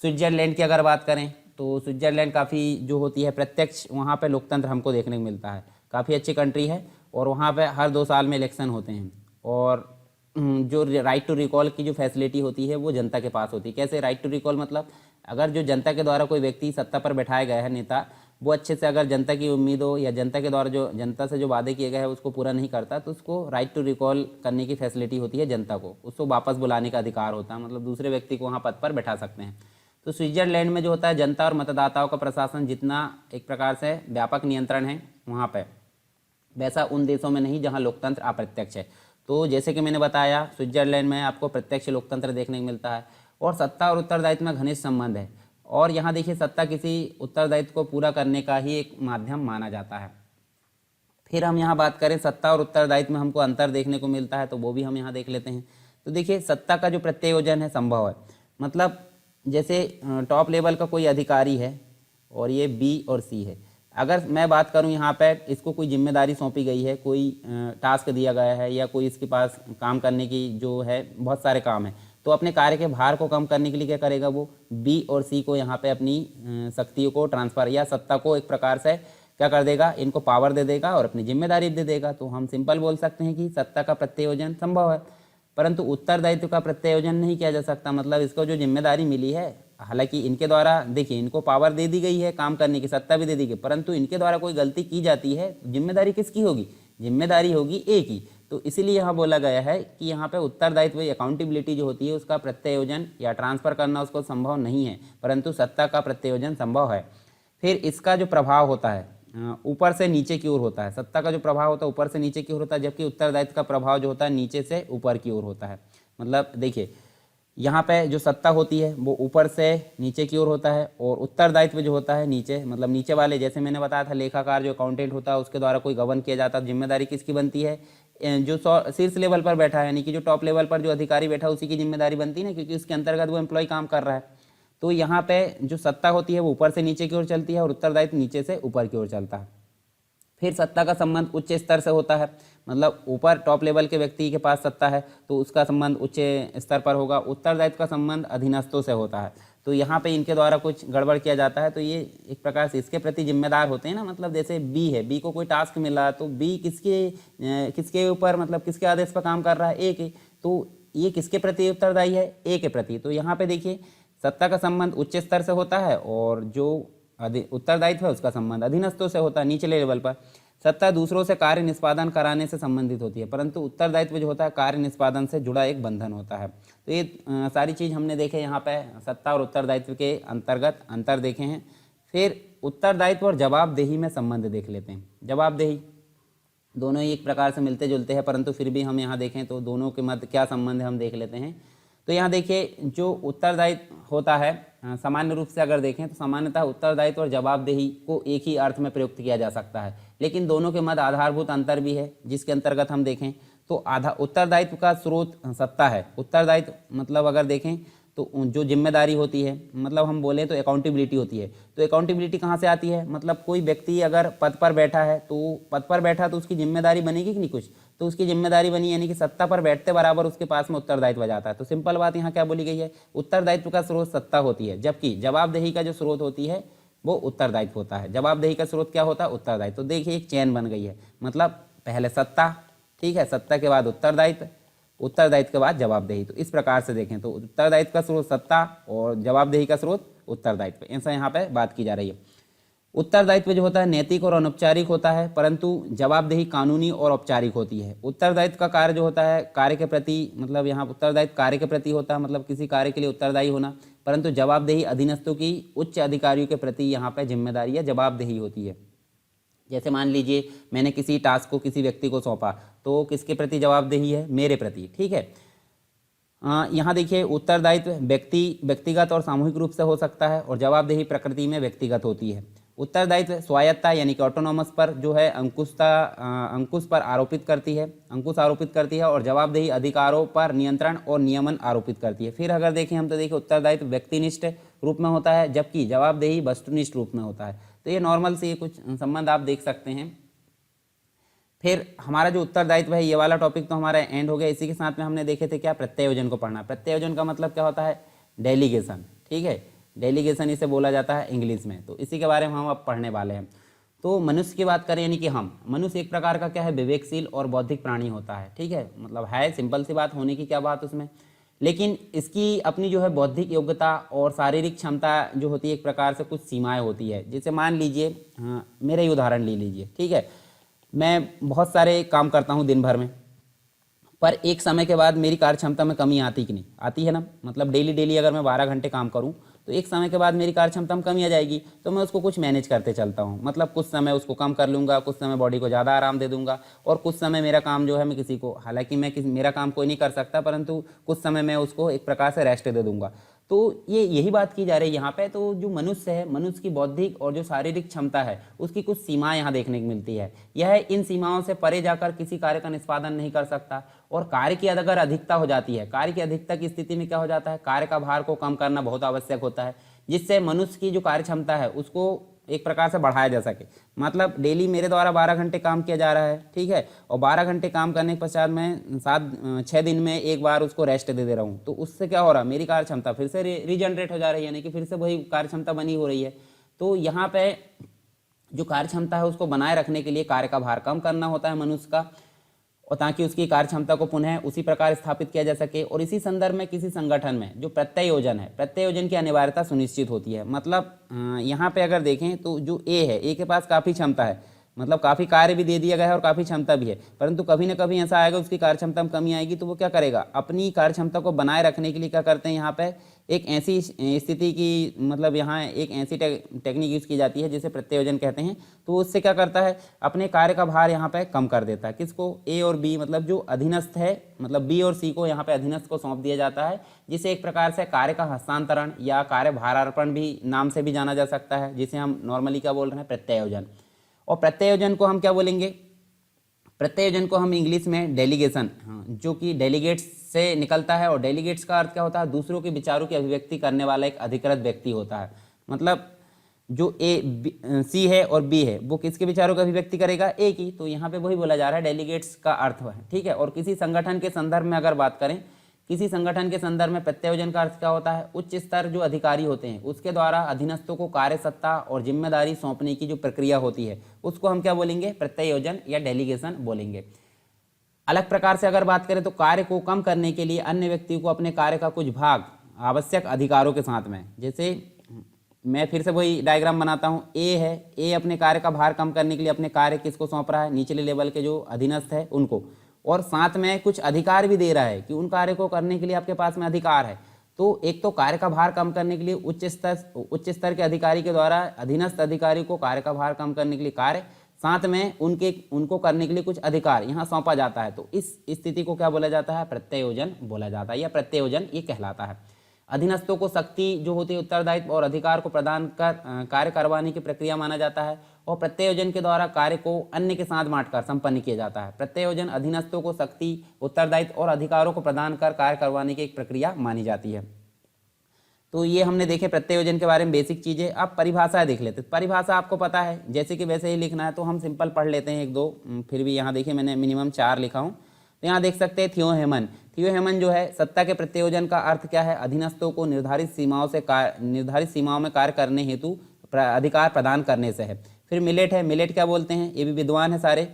स्विट्जरलैंड की अगर बात करें तो स्विट्जरलैंड काफ़ी जो होती है प्रत्यक्ष, वहाँ पे लोकतंत्र हमको देखने को मिलता है। काफ़ी अच्छी कंट्री है और वहाँ पे हर 2 साल में इलेक्शन होते हैं, और जो राइट टू रिकॉल की जो फैसिलिटी होती है वो जनता के पास होती है। कैसे राइट टू रिकॉल, मतलब अगर जो जनता के द्वारा कोई व्यक्ति सत्ता पर बैठाया गया है नेता, वो अच्छे से अगर जनता की उम्मीदों या जनता के द्वारा जो जनता से जो वादे किए गए हैं उसको पूरा नहीं करता, तो उसको राइट टू रिकॉल करने की फैसिलिटी होती है जनता को, उसको वापस बुलाने का अधिकार होता है, मतलब दूसरे व्यक्ति को वहाँ पद पर बैठा सकते हैं। तो स्विट्जरलैंड में जो होता है जनता और मतदाताओं का प्रशासन जितना एक प्रकार से व्यापक नियंत्रण है वहाँ पर, वैसा उन देशों में नहीं जहाँ लोकतंत्र अप्रत्यक्ष है। तो जैसे कि मैंने बताया स्विट्जरलैंड में आपको प्रत्यक्ष लोकतंत्र देखने को मिलता है, और सत्ता और उत्तरदायित्व में घनिष्ठ संबंध है। और यहाँ देखिए सत्ता किसी उत्तरदायित्व को पूरा करने का ही एक माध्यम माना जाता है। फिर हम यहाँ बात करें सत्ता और उत्तरदायित्व में हमको अंतर देखने को मिलता है, तो वो भी हम यहाँ देख लेते हैं। तो देखिए सत्ता का जो प्रत्यायोजन है संभव है, मतलब जैसे टॉप लेवल का कोई अधिकारी है और ये बी और सी है। अगर मैं बात करूं यहाँ पे इसको कोई जिम्मेदारी सौंपी गई है, कोई टास्क दिया गया है, या कोई इसके पास काम करने की जो है बहुत सारे काम है, तो अपने कार्य के भार को कम करने के लिए क्या करेगा, वो बी और सी को यहाँ पे अपनी शक्तियों को ट्रांसफर या सत्ता को एक प्रकार से क्या कर देगा, इनको पावर दे देगा और अपनी जिम्मेदारी दे देगा। तो हम सिंपल बोल सकते हैं कि सत्ता का प्रत्यायोजन संभव है, परंतु उत्तरदायित्व का प्रत्यायोजन नहीं किया जा सकता। मतलब इसको जो जिम्मेदारी मिली है, हालांकि इनके द्वारा देखिए इनको पावर दे दी गई है, काम करने की सत्ता भी दे दी गई, परंतु इनके द्वारा कोई गलती की जाती है, जिम्मेदारी किसकी होगी, जिम्मेदारी होगी ए की। तो इसीलिए यहाँ बोला गया है कि यहाँ पे उत्तरदायित्व अकाउंटेबिलिटी जो होती है उसका प्रत्यायोजन या ट्रांसफर करना उसको संभव नहीं है, परंतु सत्ता का प्रत्यायोजन संभव है। फिर इसका जो प्रभाव होता है ऊपर से नीचे की ओर होता है, सत्ता का जो प्रभाव होता है ऊपर से नीचे की ओर होता है, जबकि उत्तरदायित्व का प्रभाव जो होता है नीचे से ऊपर की ओर होता है। मतलब देखिए यहाँ पे जो सत्ता होती है वो ऊपर से नीचे की ओर होता है, और उत्तरदायित्व जो होता है नीचे, मतलब नीचे वाले, जैसे मैंने बताया था लेखाकार जो अकाउंटेंट होता है उसके द्वारा कोई गवर्न किया जाता है। जिम्मेदारी किसकी बनती है, जो शीर्ष लेवल पर बैठा है, यानी कि जो टॉप लेवल पर जो अधिकारी बैठा है उसी की जिम्मेदारी बनती है ना, क्योंकि उसके अंतर्गत वो एम्प्लॉय काम कर रहा है। तो यहाँ पे जो सत्ता होती है वो ऊपर से नीचे की ओर चलती है और उत्तरदायित्व नीचे से ऊपर की ओर चलता है। फिर सत्ता का संबंध उच्च स्तर से होता है, मतलब ऊपर टॉप लेवल के व्यक्ति के पास सत्ता है तो उसका संबंध उच्च स्तर पर होगा। उत्तरदायित्व का संबंध अधीनस्थों से होता है, तो यहाँ पे इनके द्वारा कुछ गड़बड़ किया जाता है तो ये एक प्रकार से इसके प्रति जिम्मेदार होते हैं ना। मतलब जैसे बी है, बी को कोई टास्क मिला तो बी किसके ऊपर, मतलब किसके आदेश पर काम कर रहा है, ए के, तो ये किसके प्रति उत्तरदायी है, ए के प्रति। तो यहाँ पे देखिए सत्ता का संबंध उच्च स्तर से होता है और जो उत्तरदायित्व है उसका संबंध अधीनस्थों से होता है निचले लेवल पर। सत्ता दूसरों से कार्य निष्पादन कराने से संबंधित होती है, परंतु उत्तरदायित्व जो होता है कार्य निष्पादन से जुड़ा एक बंधन होता है। तो ये सारी चीज़ हमने देखे यहाँ पे सत्ता और उत्तरदायित्व के अंतर्गत अंतर देखे हैं। फिर उत्तरदायित्व और जवाबदेही में संबंध देख लेते हैं। जवाबदेही दोनों ही एक प्रकार से मिलते जुलते हैं, परंतु फिर भी हम यहाँ देखें तो दोनों के मध्य क्या संबंध है हम देख लेते हैं। तो यहाँ देखिए जो उत्तरदायित्व होता है सामान्य रूप से अगर देखें तो सामान्यतः उत्तरदायित्व और जवाबदेही को एक ही अर्थ में प्रयुक्त किया जा सकता है, लेकिन दोनों के मध्य आधारभूत अंतर भी है, जिसके अंतर्गत हम देखें तो उत्तरदायित्व का स्रोत सत्ता है। उत्तरदायित्व मतलब अगर देखें तो जो जिम्मेदारी होती है, मतलब हम बोलें तो अकाउंटेबिलिटी होती है। तो अकाउंटेबिलिटी कहाँ से आती है, मतलब कोई व्यक्ति अगर पद पर बैठा है तो पद पर बैठा तो उसकी जिम्मेदारी बनेगी कि नहीं कुछ, तो उसकी जिम्मेदारी बनी, यानी कि सत्ता पर बैठते बराबर उसके पास में उत्तरदायित्व जाता है। तो सिंपल बात यहाँ क्या बोली गई है, उत्तरदायित्व का स्रोत सत्ता होती है, जबकि जवाबदेही का जो स्रोत होती है वो उत्तरदायित्व होता है। जवाबदेही का स्रोत क्या होता है, उत्तरदायित्व। तो देखिए एक चेन बन गई है, मतलब पहले सत्ता, ठीक है, सत्ता के बाद उत्तरदायित्व, उत्तरदायित्व के बाद जवाबदेही। तो इस प्रकार से देखें तो उत्तरदायित्व का स्रोत सत्ता और जवाबदेही का स्रोत उत्तरदायित्व, ऐसा यहाँ पे बात की जा रही है। उत्तरदायित्व जो होता है नैतिक और अनौपचारिक होता है, परंतु जवाबदेही कानूनी और औपचारिक होती है। उत्तरदायित्व का कार्य जो होता है कार्य के प्रति, मतलब यहाँ उत्तरदायित्व कार्य के प्रति होता है, मतलब किसी कार्य के लिए उत्तरदायी होना, परंतु जवाबदेही अधीनस्थों की उच्च अधिकारियों के प्रति यहाँ पे जिम्मेदारी या जवाबदेही होती है। जैसे मान लीजिए मैंने किसी टास्क को किसी व्यक्ति को सौंपा तो किसके प्रति जवाबदेही है, मेरे प्रति, ठीक है। यहाँ देखिए उत्तरदायित्व व्यक्तिगत और सामूहिक रूप से हो सकता है और जवाबदेही प्रकृति में व्यक्तिगत होती है। उत्तरदायित्व स्वायत्ता यानी कि ऑटोनॉमस पर जो है अंकुश पर आरोपित करती है, अंकुश आरोपित करती है, और जवाबदेही अधिकारों पर नियंत्रण और नियमन आरोपित करती है। फिर अगर देखें हम तो देखिए उत्तरदायित्व व्यक्तिनिष्ठ रूप में होता है जबकि जवाबदेही वस्तुनिष्ठ रूप में होता है। तो ये नॉर्मल से कुछ संबंध आप देख सकते हैं। फिर हमारा जो उत्तरदायित्व है ये वाला टॉपिक तो हमारा एंड हो गया। इसी के साथ में हमने देखे थे क्या, प्रत्ययोजन को पढ़ना। प्रत्ययोजन का मतलब क्या होता है, डेलीगेशन, ठीक है, डेलीगेशन इसे बोला जाता है इंग्लिश में। तो इसी के बारे में हम अब पढ़ने वाले हैं। तो मनुष्य की बात करें यानी कि हम मनुष्य एक प्रकार का क्या है, विवेकशील और बौद्धिक प्राणी होता है, ठीक है, मतलब है सिंपल सी बात, होने की क्या बात उसमें, लेकिन इसकी अपनी जो है बौद्धिक योग्यता और शारीरिक क्षमता जो होती है एक प्रकार से कुछ सीमाएं होती है। जैसे मान लीजिए, हाँ मेरा ही उदाहरण ले लीजिए, ठीक है, मैं बहुत सारे काम करता हूँ दिन भर में, पर एक समय के बाद मेरी कार्य क्षमता में कमी आती कि नहीं आती है ना, मतलब डेली डेली अगर मैं 12 घंटे काम करूँ तो एक समय के बाद मेरी कार्य क्षमता में कमी आ जाएगी। तो मैं उसको कुछ मैनेज करते चलता हूँ, मतलब कुछ समय उसको कम कर लूँगा, कुछ समय बॉडी को ज़्यादा आराम दे दूंगा, और कुछ समय मेरा काम जो है मैं किसी को, हालांकि मेरा काम कोई नहीं कर सकता, परंतु कुछ समय मैं उसको एक प्रकार से रेस्ट दे दूंगा। तो ये यही बात की जा रही है यहाँ पे। तो जो मनुष्य है, मनुष्य की बौद्धिक और जो शारीरिक क्षमता है उसकी कुछ सीमाएं यहाँ देखने को मिलती है। यह इन सीमाओं से परे जाकर किसी कार्य का निष्पादन नहीं कर सकता, और कार्य की अगर अधिकता हो जाती है, कार्य की अधिकता की स्थिति में क्या हो जाता है, कार्य का भार को कम करना बहुत आवश्यक होता है, जिससे मनुष्य की जो कार्य क्षमता है उसको एक प्रकार से बढ़ाया जा सके। मतलब डेली मेरे द्वारा 12 घंटे काम किया जा रहा है, ठीक है, और 12 घंटे काम करने के पश्चात मैं 6 दिन में एक बार उसको रेस्ट दे रहा हूँ, तो उससे क्या हो रहा है, मेरी कार्य क्षमता फिर से रीजनरेट हो जा रही है, यानी कि फिर से वही कार्य क्षमता बनी हो रही है। तो यहाँ पे जो कार्य क्षमता है उसको बनाए रखने के लिए कार्य का भार कम करना होता है मनुष्य का, और ताकि उसकी कार्य क्षमता को पुनः उसी प्रकार स्थापित किया जा सके। और इसी संदर्भ में किसी संगठन में जो प्रत्ययोजन है, प्रत्ययोजन की अनिवार्यता सुनिश्चित होती है। मतलब यहाँ पे अगर देखें तो जो ए है, ए के पास काफ़ी क्षमता है, मतलब काफ़ी कार्य भी दे दिया गया है और काफ़ी क्षमता भी है, परंतु कभी ना कभी ऐसा आएगा उसकी कार्य क्षमता में कमी आएगी, तो वो क्या करेगा, अपनी कार्य क्षमता को बनाए रखने के लिए क्या करते हैं, यहाँ पे एक ऐसी स्थिति की, मतलब यहाँ एक ऐसी टेक्निक यूज़ की जाती है जिसे प्रत्ययोजन कहते हैं। तो उससे क्या करता है, अपने कार्य का भार यहाँ पे कम कर देता है। किसको, ए और बी, मतलब जो अधीनस्थ है, मतलब बी और सी को यहाँ पे अधीनस्थ को सौंप दिया जाता है, जिसे एक प्रकार से कार्य का हस्तांतरण या कार्य भारार्पण भी नाम से भी जाना जा सकता है, जिसे हम नॉर्मली क्या बोल रहे हैं, प्रत्ययोजन। और प्रत्ययोजन को हम क्या बोलेंगे, प्रत्ययोजन को हम इंग्लिश में डेलीगेशन, जो कि डेलीगेट्स से निकलता है। और डेलीगेट्स का अर्थ क्या होता है, दूसरों के विचारों की अभिव्यक्ति करने वाला एक अधिकृत व्यक्ति होता है। मतलब जो सी है और बी है वो किसके विचारों की अभिव्यक्ति करेगा, ए की। तो यहाँ पे वही बोला जा रहा है, डेलीगेट्स का अर्थ है, ठीक है। और किसी संगठन के संदर्भ में अगर बात करें, किसी संगठन के संदर्भ में प्रत्ययोजन का अर्थ क्या होता है, उच्च स्तर जो अधिकारी होते हैं उसके द्वारा अधीनस्थों को कार्य सत्ता और जिम्मेदारी सौंपने की जो प्रक्रिया होती है उसको हम क्या बोलेंगे, प्रत्ययोजन या डेलीगेशन बोलेंगे। अलग प्रकार से अगर बात करें तो कार्य को कम करने के लिए अन्य व्यक्ति को अपने कार्य का कुछ भाग आवश्यक अधिकारों के साथ में, जैसे मैं फिर से वही डायग्राम बनाता हूँ, ए है, ए अपने कार्य का भार कम करने के लिए अपने कार्य किसको सौंप रहा है, निचले लेवल के जो अधीनस्थ है उनको, और साथ में कुछ अधिकार भी दे रहा है कि उन कार्य को करने के लिए आपके पास में अधिकार है। तो एक तो कार्य का भार कम करने के लिए उच्च स्तर के अधिकारी के द्वारा अधीनस्थ अधिकारी को कार्य का भार कम करने के लिए कार्य, साथ में उनको करने के लिए कुछ अधिकार यहाँ सौंपा जाता है। तो इस स्थिति को क्या बोला जाता है, प्रत्ययोजन बोला जाता है, या प्रत्ययोजन ये कहलाता है। अधीनस्थों को शक्ति जो होती है, उत्तरदायित्व और अधिकार को प्रदान कर कार्य करवाने की प्रक्रिया माना जाता है, और प्रत्ययोजन के द्वारा कार्य को अन्य के साथ बांटकर संपन्न किया जाता है। प्रत्ययोजन अधीनस्थों को शक्ति, उत्तरदायित्व और अधिकारों को प्रदान कर कार्य करवाने की एक प्रक्रिया मानी जाती है। तो ये हमने देखे प्रत्ययोजन के बारे में बेसिक चीज़ें। अब परिभाषा देख लेते हैं। परिभाषा आपको पता है, जैसे कि वैसे ही लिखना है, तो हम सिंपल पढ़ लेते हैं एक दो, फिर भी यहाँ देखिए मैंने मिनिमम 4 लिखा हूँ। तो यहाँ देख सकते हैं थियोहेमन, थियोहेमन जो है, सत्ता के प्रत्ययोजन का अर्थ क्या है, अधीनस्थों को निर्धारित सीमाओं में कार्य करने हेतु अधिकार प्रदान करने से है। फिर मिलेट है, मिलेट क्या बोलते हैं, ये भी विद्वान है सारे।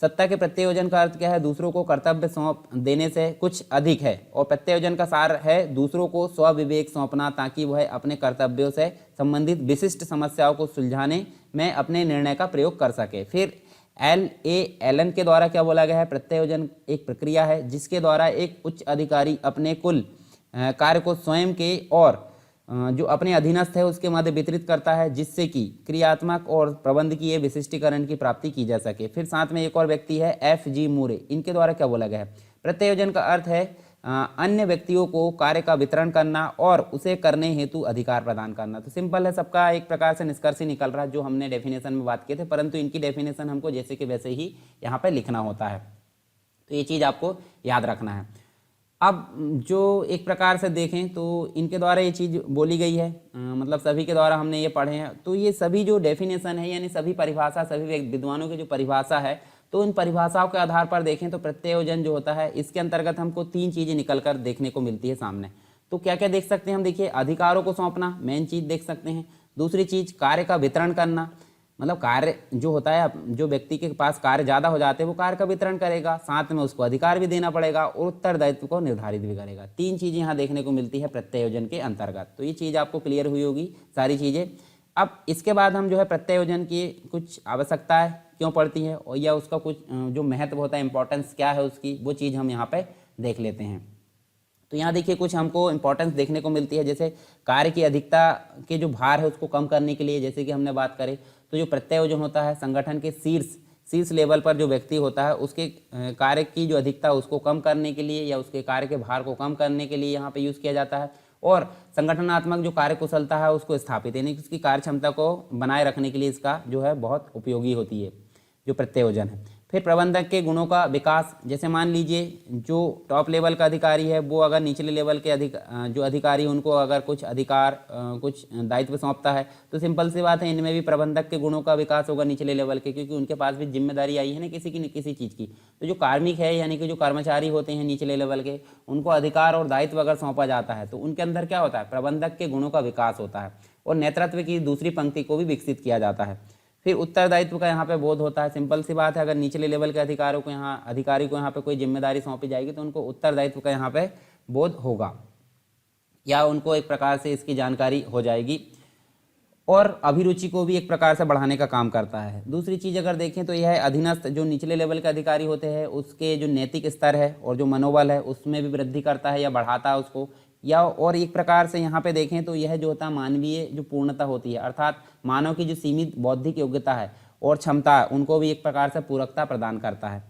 सत्ता के प्रत्ययोजन का अर्थ क्या है, दूसरों को कर्तव्य सौंप देने से कुछ अधिक है, और प्रत्ययोजन का सार है दूसरों को स्वविवेक सौंपना, ताकि वह अपने कर्तव्यों से संबंधित विशिष्ट समस्याओं को सुलझाने में अपने निर्णय का प्रयोग कर सके। फिर एलन के द्वारा क्या बोला गया है, प्रत्ययोजन एक प्रक्रिया है जिसके द्वारा एक उच्च अधिकारी अपने कुल कार्य को स्वयं के और जो अपने अधीनस्थ है उसके मध्य वितरित करता है, जिससे कि क्रियात्मक और प्रबंधकीय विशिष्टीकरण की प्राप्ति की जा सके। फिर साथ में एक और व्यक्ति है FG मूरे, इनके द्वारा क्या बोला गया है, प्रत्ययोजन का अर्थ है अन्य व्यक्तियों को कार्य का वितरण करना और उसे करने हेतु अधिकार प्रदान करना। तो सिंपल है, सबका एक प्रकार से निष्कर्ष ही निकल रहा है जो हमने डेफिनेशन में बात किए थे, परंतु इनकी डेफिनेशन हमको जैसे कि वैसे ही यहाँ पे लिखना होता है। तो ये चीज़ आपको याद रखना है। अब जो एक प्रकार से देखें तो इनके द्वारा ये चीज़ बोली गई है, मतलब सभी के द्वारा हमने ये पढ़े हैं। तो ये सभी जो डेफिनेशन है यानी सभी परिभाषा, सभी विद्वानों की जो परिभाषा है, तो इन परिभाषाओं के आधार पर देखें तो प्रत्ययोजन जो होता है इसके अंतर्गत हमको 3 चीज़ें निकल कर देखने को मिलती है सामने। तो क्या क्या देख सकते हैं हम, देखिए अधिकारों को सौंपना मेन चीज़ देख सकते हैं। दूसरी चीज़ कार्य का वितरण करना, मतलब कार्य जो होता है, जो व्यक्ति के पास कार्य ज़्यादा हो जाते हैं वो कार्य का वितरण करेगा, साथ में उसको अधिकार भी देना पड़ेगा और उत्तरदायित्व को निर्धारित भी करेगा। 3 चीज़ें यहाँ देखने को मिलती है प्रत्ययोजन के अंतर्गत। तो ये चीज़ आपको क्लियर हुई होगी सारी चीज़ें। अब इसके बाद हम जो है प्रत्ययोजन की कुछ आवश्यकताएं क्यों पड़ती है और या उसका कुछ जो महत्व होता है, इंपॉर्टेंस क्या है उसकी, वो चीज़ हम यहाँ पे देख लेते हैं। तो यहाँ देखिए कुछ हमको इंपॉर्टेंस देखने को मिलती है, जैसे कार्य की अधिकता के जो भार है उसको कम करने के लिए, जैसे कि हमने बात करें तो जो प्रत्ययोजन होता है संगठन के शीर्ष लेवल पर जो व्यक्ति होता है उसके कार्य की जो अधिकता उसको कम करने के लिए या उसके कार्य के भार को कम करने के लिए यहाँ पे यूज़ किया जाता है। और संगठनात्मक जो कार्य कुशलता है उसको स्थापित यानी कि उसकी कार्य क्षमता को बनाए रखने के लिए इसका जो है बहुत उपयोगी होती है जो प्रत्ययोजन है। फिर प्रबंधक के गुणों का विकास, जैसे मान लीजिए जो टॉप लेवल का अधिकारी है वो अगर निचले लेवल के जो अधिकारी उनको अगर कुछ अधिकार कुछ दायित्व सौंपता है तो सिंपल सी बात है इनमें भी प्रबंधक के गुणों का विकास होगा निचले लेवल के, क्योंकि उनके पास भी जिम्मेदारी आई है ना किसी चीज़ की। तो जो कार्मिक है यानी कि जो कर्मचारी होते हैं निचले लेवल के, उनको अधिकार और दायित्व अगर सौंपा जाता है तो उनके अंदर क्या होता है, प्रबंधक के गुणों का विकास होता है और नेतृत्व की दूसरी पंक्ति को भी विकसित किया जाता है। फिर उत्तरदायित्व का यहाँ पे बोध होता है। सिंपल सी बात है, अगर निचले लेवल के अधिकारी को यहाँ पे कोई जिम्मेदारी सौंपी जाएगी तो उनको उत्तरदायित्व का यहाँ पे बोध होगा या उनको एक प्रकार से इसकी जानकारी हो जाएगी और अभिरुचि को भी एक प्रकार से बढ़ाने का काम करता है। दूसरी चीज़ अगर देखें तो यह है अधीनस्थ जो निचले लेवल के अधिकारी होते हैं उसके जो नैतिक स्तर है और जो मनोबल है उसमें भी वृद्धि करता है या बढ़ाता है उसको, या और एक प्रकार से यहाँ पे देखें तो यह जो होता है मानवीय जो पूर्णता होती है, अर्थात मानव की जो सीमित बौद्धिक योग्यता है और क्षमता है उनको भी एक प्रकार से पूरकता प्रदान करता है।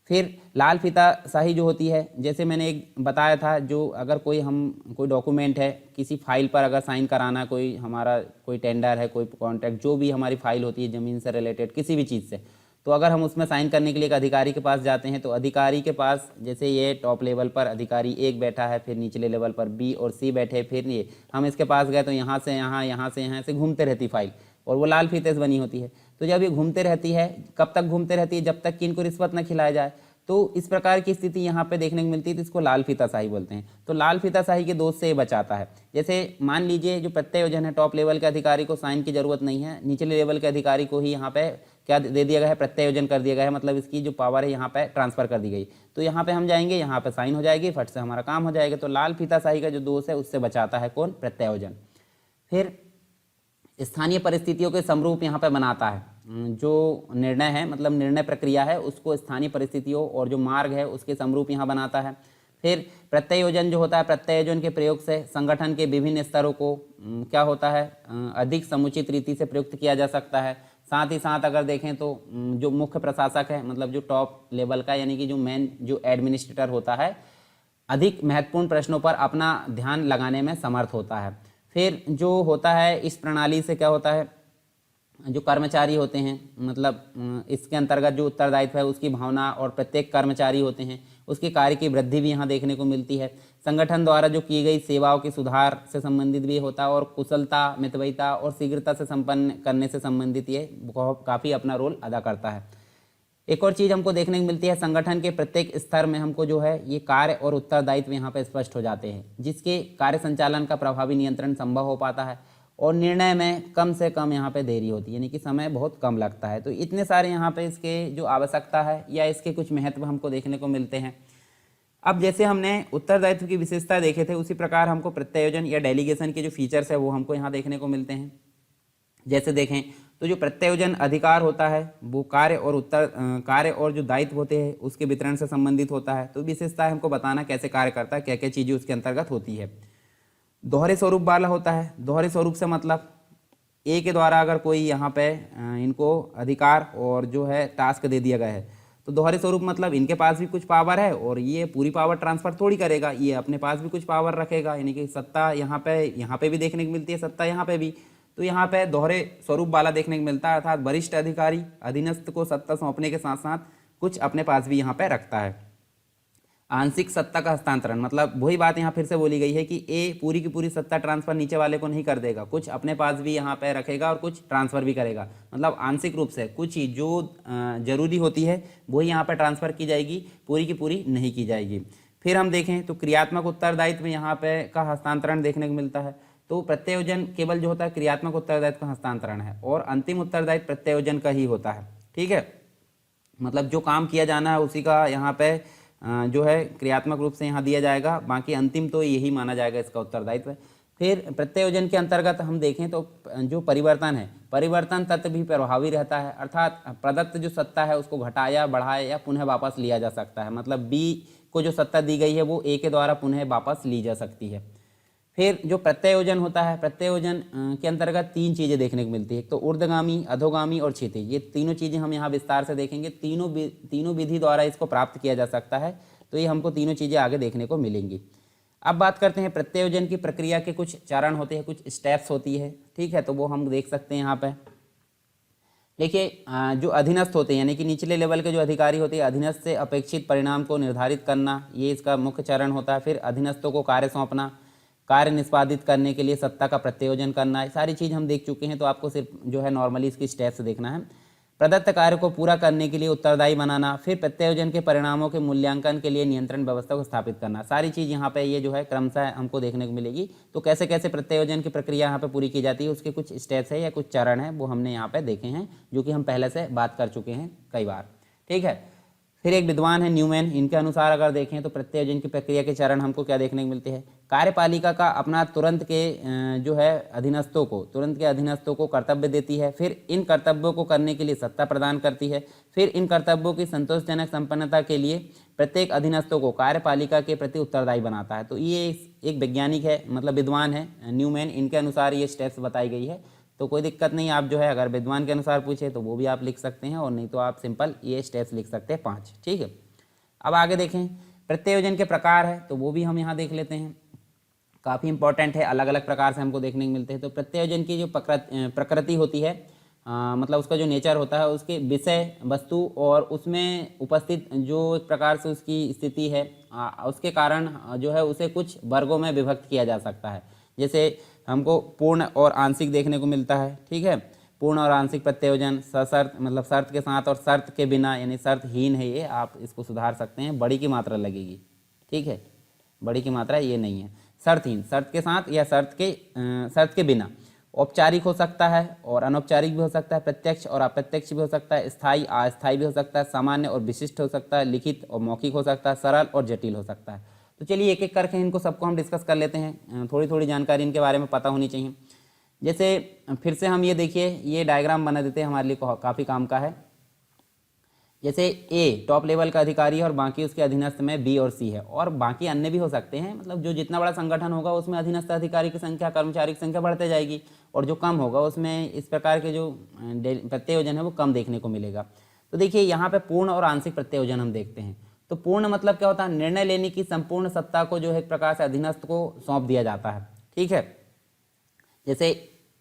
फिर लाल फीताशाही जो होती है, जैसे मैंने एक बताया था, जो अगर कोई डॉक्यूमेंट है किसी फाइल पर अगर साइन कराना, कोई हमारा कोई टेंडर है, कोई कॉन्ट्रैक्ट, जो भी हमारी फाइल होती है ज़मीन से रिलेटेड किसी भी चीज़ से, तो अगर हम उसमें साइन करने के लिए एक अधिकारी के पास जाते हैं तो अधिकारी के पास जैसे ये टॉप लेवल पर अधिकारी 1 बैठा है, फिर निचले लेवल पर B और C बैठे, फिर ये हम इसके पास गए तो यहाँ से यहाँ, यहाँ से यहाँ से घूमते रहती फाइल और वो लाल फीते से बनी होती है। तो जब ये घूमते रहती है, कब तक घूमते रहती है, जब तक कि इनको रिश्वत न खिलाया जाए। तो इस प्रकार की स्थिति यहाँ पे देखने को मिलती है, तो इसको लाल फीताशाही बोलते हैं। तो लाल फीताशाही के दोष से ये बचाता है। जैसे मान लीजिए जो प्रत्ययोजन है, टॉप लेवल के अधिकारी को साइन की जरूरत नहीं है, निचले लेवल के अधिकारी को ही यहाँ पे क्या दे दिया गया है, प्रत्ययोजन कर दिया गया है, मतलब इसकी जो पावर है यहाँ पे ट्रांसफर कर दी गई। तो यहाँ पे हम जाएंगे, यहाँ पे साइन हो जाएगी, फट से हमारा काम हो जाएगा। तो लाल फीताशाही का जो दोष है उससे बचाता है कौन, प्रत्ययोजन। फिर स्थानीय परिस्थितियों के समरूप यहाँ पे बनाता है, जो निर्णय है मतलब निर्णय प्रक्रिया है उसको स्थानीय परिस्थितियों और जो मार्ग है उसके समरूप यहाँ बनाता है। फिर प्रत्ययोजन जो होता है, प्रत्ययोजन के प्रयोग से संगठन के विभिन्न स्तरों को क्या होता है, अधिक समुचित रीति से प्रयुक्त किया जा सकता है। साथ ही साथ अगर देखें तो जो मुख्य प्रशासक है, मतलब जो टॉप लेवल का यानी कि जो मेन जो एडमिनिस्ट्रेटर होता है, अधिक महत्वपूर्ण प्रश्नों पर अपना ध्यान लगाने में समर्थ होता है। फिर जो होता है इस प्रणाली से क्या होता है, जो कर्मचारी होते हैं, मतलब इसके अंतर्गत जो उत्तरदायित्व है उसकी भावना और प्रत्येक कर्मचारी होते हैं उसके कार्य की वृद्धि भी यहाँ देखने को मिलती है। संगठन द्वारा जो की गई सेवाओं के सुधार से संबंधित भी होता है और कुशलता, मितव्ययिता और शीघ्रता से संपन्न करने से संबंधित ये काफ़ी अपना रोल अदा करता है। एक और चीज़ हमको देखने को मिलती है, संगठन के प्रत्येक स्तर में हमको जो है ये कार्य और उत्तरदायित्व यहाँ पे स्पष्ट हो जाते हैं, जिसके कार्य संचालन का प्रभावी नियंत्रण संभव हो पाता है और निर्णय में कम से कम यहाँ पे देरी होती है, यानी कि समय बहुत कम लगता है। तो इतने सारे यहाँ पे इसके जो आवश्यकता है या इसके कुछ महत्व हमको देखने को मिलते हैं। अब जैसे हमने उत्तरदायित्व की विशेषता देखे थे, उसी प्रकार हमको प्रत्ययोजन या डेलीगेशन के जो फीचर्स है वो हमको यहाँ देखने को मिलते हैं। जैसे देखें तो जो प्रत्ययोजन अधिकार होता है वो कार्य और जो दायित्व होते हैं उसके वितरण से संबंधित होता है। तो विशेषता हमको बताना कैसे कार्य करता है, क्या क्या चीज़ें उसके अंतर्गत होती है। दोहरे स्वरूप वाला होता है। दोहरे स्वरूप से मतलब ए के द्वारा अगर कोई यहाँ पे इनको अधिकार और जो है टास्क दे दिया गया है तो दोहरे स्वरूप मतलब इनके पास भी कुछ पावर है और ये पूरी पावर ट्रांसफर थोड़ी करेगा, ये अपने पास भी कुछ पावर रखेगा, यानी कि सत्ता यहाँ पे भी देखने को मिलती है, सत्ता यहाँ पे भी। तो यहाँ पे दोहरे स्वरूप वाला देखने को मिलता है, अर्थात वरिष्ठ अधिकारी अधीनस्थ को सत्ता सौंपने के साथ साथ कुछ अपने पास भी यहाँ पे रखता है। आंशिक सत्ता का हस्तांतरण मतलब वही बात यहाँ फिर से बोली गई है कि ए पूरी की पूरी सत्ता ट्रांसफर नीचे वाले को नहीं कर देगा, कुछ अपने पास भी यहाँ पे रखेगा और कुछ ट्रांसफर भी करेगा। मतलब आंशिक रूप से कुछ ही जो जरूरी होती है वही यहाँ पे ट्रांसफर की जाएगी, पूरी की पूरी नहीं की जाएगी। फिर हम देखें तो क्रियात्मक उत्तरदायित्व में यहाँ पे का हस्तांतरण देखने को मिलता है। तो प्रत्ययोजन केवल जो होता है क्रियात्मक उत्तरदायित्व का हस्तांतरण है और अंतिम उत्तरदायित्व प्रत्ययोजन का ही होता है। ठीक है, मतलब जो काम किया जाना है उसी का यहाँ पे जो है क्रियात्मक रूप से यहाँ दिया जाएगा, बाकी अंतिम तो यही माना जाएगा इसका उत्तरदायित्व। फिर प्रत्ययोजन के अंतर्गत हम देखें तो जो परिवर्तन है, परिवर्तन तत्व भी प्रभावी रहता है, अर्थात प्रदत्त जो सत्ता है उसको घटाया बढ़ाया या पुनः वापस लिया जा सकता है। मतलब बी को जो सत्ता दी गई है वो ए के द्वारा पुनः वापस ली जा सकती है। फिर जो प्रत्ययोजन होता है, प्रत्ययोजन के अंतर्गत तीन चीज़ें देखने को मिलती है, एक तो ऊर्ध्वगामी, अधोगामी और क्षैतिज। ये तीनों चीज़ें हम यहाँ विस्तार से देखेंगे, तीनों विधि द्वारा इसको प्राप्त किया जा सकता है। तो ये हमको तीनों चीज़ें आगे देखने को मिलेंगी। अब बात करते हैं प्रत्ययोजन की प्रक्रिया के कुछ चरण होते हैं, कुछ स्टेप्स होती है। ठीक है, तो वो हम देख सकते हैं यहाँ पे। देखिए जो अधीनस्थ होते हैं यानी कि निचले लेवल के जो अधिकारी होते हैं, अधीनस्थ से अपेक्षित परिणाम को निर्धारित करना, ये इसका मुख्य चरण होता है। फिर अधीनस्थों को कार्य सौंपना, कार्य निष्पादित करने के लिए सत्ता का प्रत्ययोजन करना, है सारी चीज़ हम देख चुके हैं। तो आपको सिर्फ जो है नॉर्मली इसकी स्टेप्स देखना है। प्रदत्त कार्य को पूरा करने के लिए उत्तरदायी बनाना, फिर प्रत्ययोजन के परिणामों के मूल्यांकन के लिए नियंत्रण व्यवस्था को स्थापित करना, सारी चीज़ यहाँ पे ये जो है क्रमशः हमको देखने को मिलेगी। तो कैसे कैसे प्रत्ययोजन की प्रक्रिया यहाँ पे पूरी की जाती है उसके कुछ स्टेप्स है या कुछ चरण है वो हमने यहाँ पे देखे हैं, जो कि हम पहले से बात कर चुके हैं कई बार। ठीक है, फिर एक विद्वान है न्यूमैन, इनके अनुसार अगर देखें तो प्रत्ययोजन की प्रक्रिया के चरण हमको क्या देखने को मिलते हैं। कार्यपालिका का अपना तुरंत के जो है अधीनस्थों को कर्तव्य देती है, फिर इन कर्तव्यों को करने के लिए सत्ता प्रदान करती है, फिर इन कर्तव्यों की संतोषजनक संपन्नता के लिए प्रत्येक अधीनस्थों को कार्यपालिका के प्रति उत्तरदायी बनाता है। तो ये एक वैज्ञानिक है, मतलब विद्वान है न्यूमैन, इनके अनुसार ये स्टेप्स बताई गई है। तो कोई दिक्कत नहीं, आप जो है अगर विद्वान के अनुसार पूछे तो वो भी आप लिख सकते हैं, और नहीं तो आप सिंपल ये स्टेप्स लिख सकते हैं 5। ठीक है, अब आगे देखें प्रत्ययोजन के प्रकार है, तो वो भी हम यहाँ देख लेते हैं, काफ़ी इंपॉर्टेंट है, अलग अलग प्रकार से हमको देखने को मिलते हैं। तो प्रत्ययोजन की जो प्रकृति होती है, मतलब उसका जो नेचर होता है, उसके विषय वस्तु और उसमें उपस्थित जो एक प्रकार से उसकी स्थिति है, उसके कारण जो है उसे कुछ वर्गों में विभक्त किया जा सकता है। जैसे हमको पूर्ण और आंशिक देखने को मिलता है। ठीक है, पूर्ण और आंशिक प्रत्ययोजन, सशर्त मतलब शर्त के साथ और शर्त के बिना, यानी शर्तहीन है ये, आप इसको सुधार सकते हैं, बड़ी की मात्रा लगेगी। ठीक है, बड़ी की मात्रा ये नहीं है। शर्तहीन, शर्त के साथ या शर्त के बिना। औपचारिक हो सकता है और अनौपचारिक भी हो सकता है, प्रत्यक्ष और अप्रत्यक्ष भी हो सकता है, स्थायी अस्थायी भी हो सकता है, सामान्य और विशिष्ट हो सकता है, लिखित और मौखिक हो सकता है, सरल और जटिल हो सकता है। तो चलिए एक एक करके इनको सबको हम डिस्कस कर लेते हैं, थोड़ी थोड़ी जानकारी इनके बारे में पता होनी चाहिए। जैसे फिर से हम ये देखिए, ये डायग्राम बना देते हैं, हमारे लिए काफ़ी काम का है। जैसे ए टॉप लेवल का अधिकारी है और बाकी उसके अधीनस्थ में बी और सी है, और बाकी अन्य भी हो सकते हैं। मतलब जो जितना बड़ा संगठन होगा उसमें अधीनस्थ अधिकारी की संख्या, कर्मचारी की संख्या बढ़ते जाएगी, और जो कम होगा उसमें इस प्रकार के जो प्रत्ययोजन है वो कम देखने को मिलेगा। तो देखिए यहाँ पे पूर्ण और आंशिक प्रत्ययोजन हम देखते हैं। तो पूर्ण मतलब क्या होता है, निर्णय लेने की संपूर्ण सत्ता को जो है एक प्रकार से अधीनस्थ को सौंप दिया जाता है। ठीक है, जैसे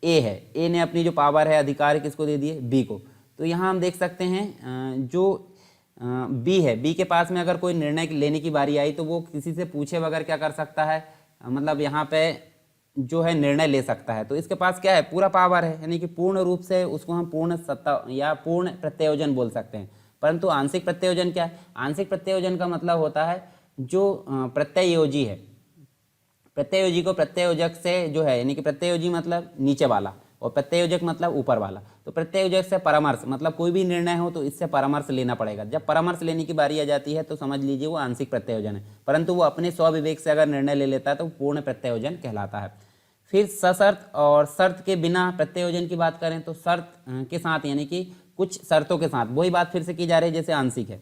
ए है, ए ने अपनी जो पावर है, अधिकार किसको दे दिए, बी को। तो यहाँ हम देख सकते हैं जो बी है, बी के पास में अगर कोई निर्णय लेने की बारी आई तो वो किसी से पूछे बगैर क्या कर सकता है, मतलब यहाँ पे जो है निर्णय ले सकता है। तो इसके पास क्या है, पूरा पावर है, यानी कि पूर्ण रूप से उसको हम पूर्ण सत्ता या पूर्ण प्रत्ययोजन बोल सकते हैं। परंतु आंशिक प्रत्ययोजन क्या है, आंशिक प्रत्ययोजन का मतलब होता है जो प्रत्ययोजी है, प्रत्ययोजी को प्रत्ययोजक से जो है, यानी कि प्रत्ययोजी मतलब नीचे वाला और प्रत्ययोजक मतलब ऊपर वाला। तो प्रत्ययोजक से परामर्श, मतलब कोई भी निर्णय हो तो इससे परामर्श लेना पड़ेगा। जब परामर्श लेने की बारी आ जाती है तो समझ लीजिए वो आंशिक प्रत्ययोजन है, परंतु वो अपने स्वविवेक से अगर निर्णय ले लेता है तो पूर्ण प्रत्ययोजन कहलाता है। फिर सशर्त और शर्त के बिना प्रत्ययोजन की बात करें तो शर्त के साथ, यानी कि कुछ शर्तों के साथ, वही बात फिर से की जा रही है जैसे आंशिक है।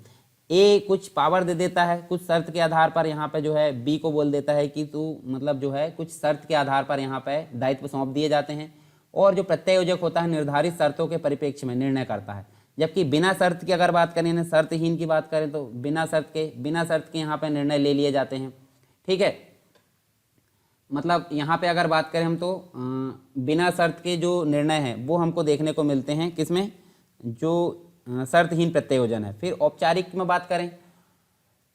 ए कुछ पावर दे देता है कुछ शर्त के आधार पर, यहाँ पे जो है बी को बोल देता है कि तू मतलब जो है कुछ शर्त के आधार पर यहाँ पे दायित्व सौंप दिए जाते हैं। और जो प्रत्ययोजक होता है निर्धारित शर्तों के परिप्रेक्ष्य में निर्णय करता है। जबकि बिना शर्त की अगर बात करें ना, शर्तहीन की बात करें तो बिना शर्त के यहाँ पे निर्णय ले लिए जाते हैं। ठीक है, मतलब यहाँ पे अगर बात करें हम तो बिना शर्त के जो निर्णय हैं वो हमको देखने को मिलते हैं किसमें, जो शर्तहीन प्रत्यायोजन है। फिर औपचारिक में बात करें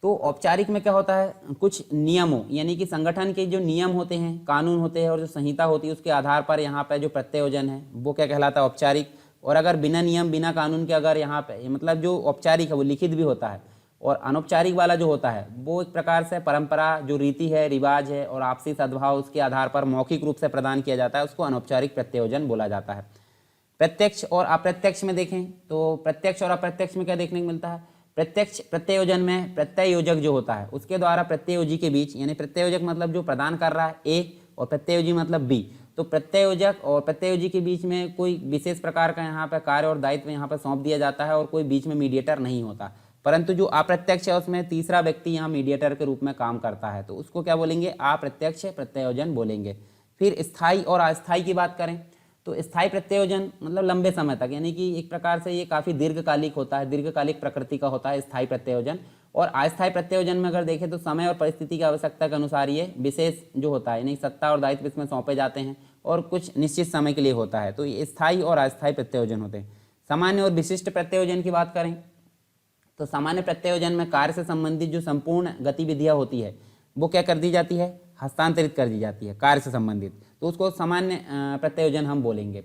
तो औपचारिक में क्या होता है, कुछ नियमों यानी कि संगठन के जो नियम होते हैं, कानून होते हैं और जो संहिता होती है उसके आधार पर यहाँ पे जो प्रत्यायोजन है वो क्या कहलाता है, औपचारिक। और अगर बिना नियम बिना कानून के अगर यहाँ पे मतलब जो औपचारिक है वो लिखित भी होता है, और अनौपचारिक वाला जो होता है वो एक प्रकार से परंपरा, जो रीति है, रिवाज है और आपसी सद्भाव उसके आधार पर मौखिक रूप से प्रदान किया जाता है, उसको अनौपचारिक प्रत्यायोजन बोला जाता है। प्रत्यक्ष और अप्रत्यक्ष में देखें तो प्रत्यक्ष और अप्रत्यक्ष में क्या देखने को मिलता है, प्रत्यक्ष प्रत्यायोजन में प्रत्यायोजक जो होता है उसके द्वारा प्रत्यायोजी के बीच, यानी प्रत्यायोजक मतलब जो प्रदान कर रहा है ए और प्रत्यायोजी मतलब बी, तो प्रत्यायोजक और प्रत्यायोजी के बीच में कोई विशेष प्रकार का यहाँ पे कार्य और दायित्व यहाँ पे सौंप दिया जाता है और कोई बीच में मीडिएटर नहीं होता। परंतु जो अप्रत्यक्ष है उसमें तीसरा व्यक्ति यहाँ मीडिएटर के रूप में काम करता है, तो उसको क्या बोलेंगे, अप्रत्यक्ष प्रत्यायोजन बोलेंगे। फिर स्थायी और अस्थायी की बात करें तो स्थायी प्रत्यायोजन मतलब लंबे समय तक, यानी कि एक प्रकार से ये काफ़ी दीर्घकालिक होता है, दीर्घकालिक प्रकृति का होता है स्थायी प्रत्यायोजन। और अस्थायी प्रत्यायोजन में अगर देखें तो समय और परिस्थिति की आवश्यकता के अनुसार ये विशेष जो होता है, यानी सत्ता और दायित्व इसमें सौंपे जाते हैं और कुछ निश्चित समय के लिए होता है, तो ये स्थायी और अस्थायी प्रत्यायोजन होते हैं। सामान्य और विशिष्ट प्रत्यायोजन की बात करें तो सामान्य प्रत्यायोजन में कार्य से संबंधित जो संपूर्ण गतिविधियां होती है वो क्या कर दी जाती है, हस्तांतरित कर दी जाती है कार्य से संबंधित, तो उसको सामान्य प्रत्यायोजन हम बोलेंगे।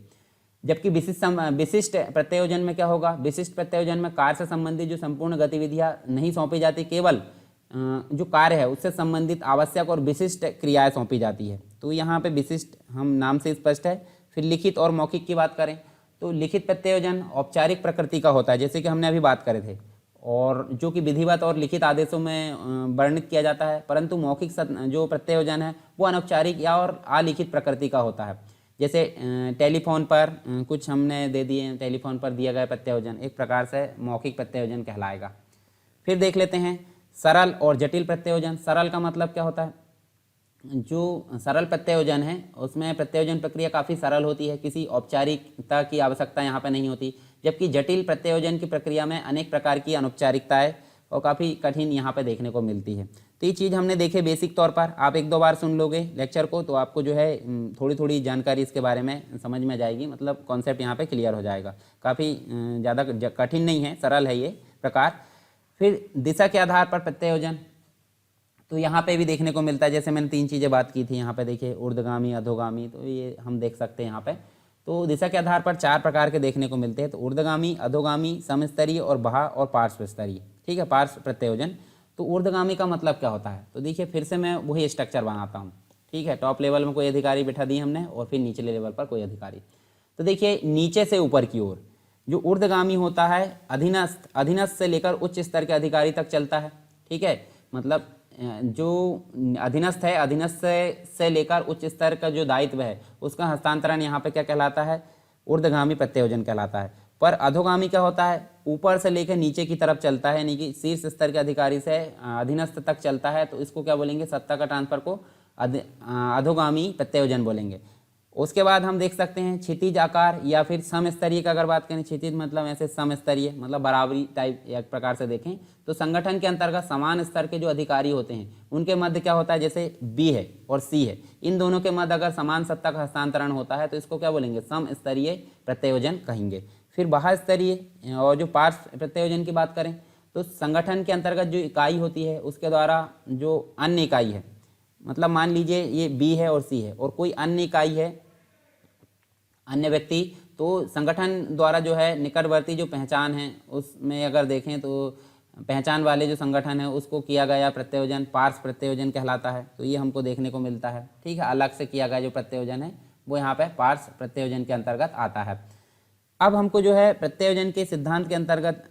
जबकि विशिष्ट प्रत्यायोजन में क्या होगा, विशिष्ट प्रत्यायोजन में कार्य से संबंधित जो संपूर्ण गतिविधियां नहीं सौंपी जाती, केवल जो कार्य है उससे संबंधित आवश्यक और विशिष्ट क्रियाएं सौंपी जाती है, तो यहाँ पे विशिष्ट हम नाम से स्पष्ट है। फिर लिखित और मौखिक की बात करें तो लिखित प्रत्यायोजन औपचारिक प्रकृति का होता है, जैसे कि हमने अभी बात करे थे, और जो कि विधिवत और लिखित आदेशों में वर्णित किया जाता है। परंतु मौखिक जो प्रत्यायोजन है वो अनौपचारिक या और अलिखित प्रकृति का होता है। जैसे टेलीफोन पर कुछ हमने दे दिए, टेलीफोन पर दिया गया प्रत्यायोजन एक प्रकार से मौखिक प्रत्यायोजन कहलाएगा। फिर देख लेते हैं सरल और जटिल प्रत्यायोजन। सरल का मतलब क्या होता है, जो सरल प्रत्यायोजन है उसमें प्रत्यायोजन प्रक्रिया काफ़ी सरल होती है, किसी औपचारिकता की आवश्यकता यहाँ पर नहीं होती। जबकि जटिल प्रत्यायोजन की प्रक्रिया में अनेक प्रकार की अनौपचारिकताएं और काफ़ी कठिन यहाँ पे देखने को मिलती है। तो ये चीज़ हमने देखे बेसिक तौर पर, आप एक दो बार सुन लोगे लेक्चर को तो आपको जो है थोड़ी थोड़ी जानकारी इसके बारे में समझ में जाएगी, मतलब कॉन्सेप्ट यहाँ पे क्लियर हो जाएगा। काफ़ी ज़्यादा कठिन नहीं है, सरल है ये प्रकार। फिर दिशा के आधार पर प्रत्यायोजन, तो यहाँ पे भी देखने को मिलता है, जैसे मैंने तीन चीज़ें बात की थी, यहाँ पे देखिए ऊर्ध्वगामी, अधोगामी, तो ये हम देख सकते हैं यहाँ पे। तो दिशा के आधार पर चार प्रकार के देखने को मिलते हैं, तो ऊर्ध्वगामी, अधोगामी, समस्तरीय और बाह्य और पार्श्व स्तरीय। ठीक है, पार्श्व प्रत्यायोजन। तो ऊर्ध्वगामी का मतलब क्या होता है, तो देखिए फिर से मैं वही स्ट्रक्चर बनाता हूँ। ठीक है, टॉप लेवल में कोई अधिकारी बैठा दिए हमने और फिर निचले लेवल पर कोई अधिकारी। तो देखिए नीचे से ऊपर की ओर जो ऊर्ध्वगामी होता है अधीनस्थ से लेकर उच्च स्तर के अधिकारी तक चलता है। ठीक है, मतलब जो अधीनस्थ है, अधीनस्थ से लेकर उच्च स्तर का जो दायित्व है उसका हस्तांतरण यहाँ पे क्या कहलाता है, ऊर्ध्वगामी प्रत्यायोजन कहलाता है। पर अधोगामी क्या होता है, ऊपर से लेकर नीचे की तरफ चलता है, यानी कि शीर्ष स्तर के अधिकारी से अधीनस्थ तक चलता है, तो इसको क्या बोलेंगे, सत्ता का ट्रांसफर को अधोगामी प्रत्यायोजन बोलेंगे। उसके बाद हम देख सकते हैं क्षितिज आकार या फिर समस्तरीय का अगर बात करें, क्षितिज मतलब ऐसे समस्तरीय मतलब बराबरी टाइप एक प्रकार से देखें तो संगठन के अंतर्गत समान स्तर के जो अधिकारी होते हैं उनके मध्य क्या होता है, जैसे बी है और सी है, इन दोनों के मध्य अगर समान सत्ता का हस्तांतरण होता है तो इसको क्या बोलेंगे, समस्तरीय प्रत्यायोजन कहेंगे। फिर बाह्य स्तरीय और जो पार्श्व प्रत्यायोजन की बात करें तो संगठन के अंतर्गत जो इकाई होती है उसके द्वारा जो अन्य इकाई है, मतलब मान लीजिए ये बी है और सी है और कोई अन्य इकाई है, अन्य व्यक्ति, तो संगठन द्वारा जो है निकटवर्ती जो पहचान है उसमें अगर देखें तो पहचान वाले जो संगठन है उसको किया गया प्रत्यायोजन पार्श्व प्रत्यायोजन कहलाता है। तो ये हमको देखने को मिलता है। ठीक है, अलग से किया गया जो प्रत्यायोजन है वो यहाँ पे पार्श्व प्रत्यायोजन के अंतर्गत आता है। अब हमको जो है प्रत्यायोजन के सिद्धांत के अंतर्गत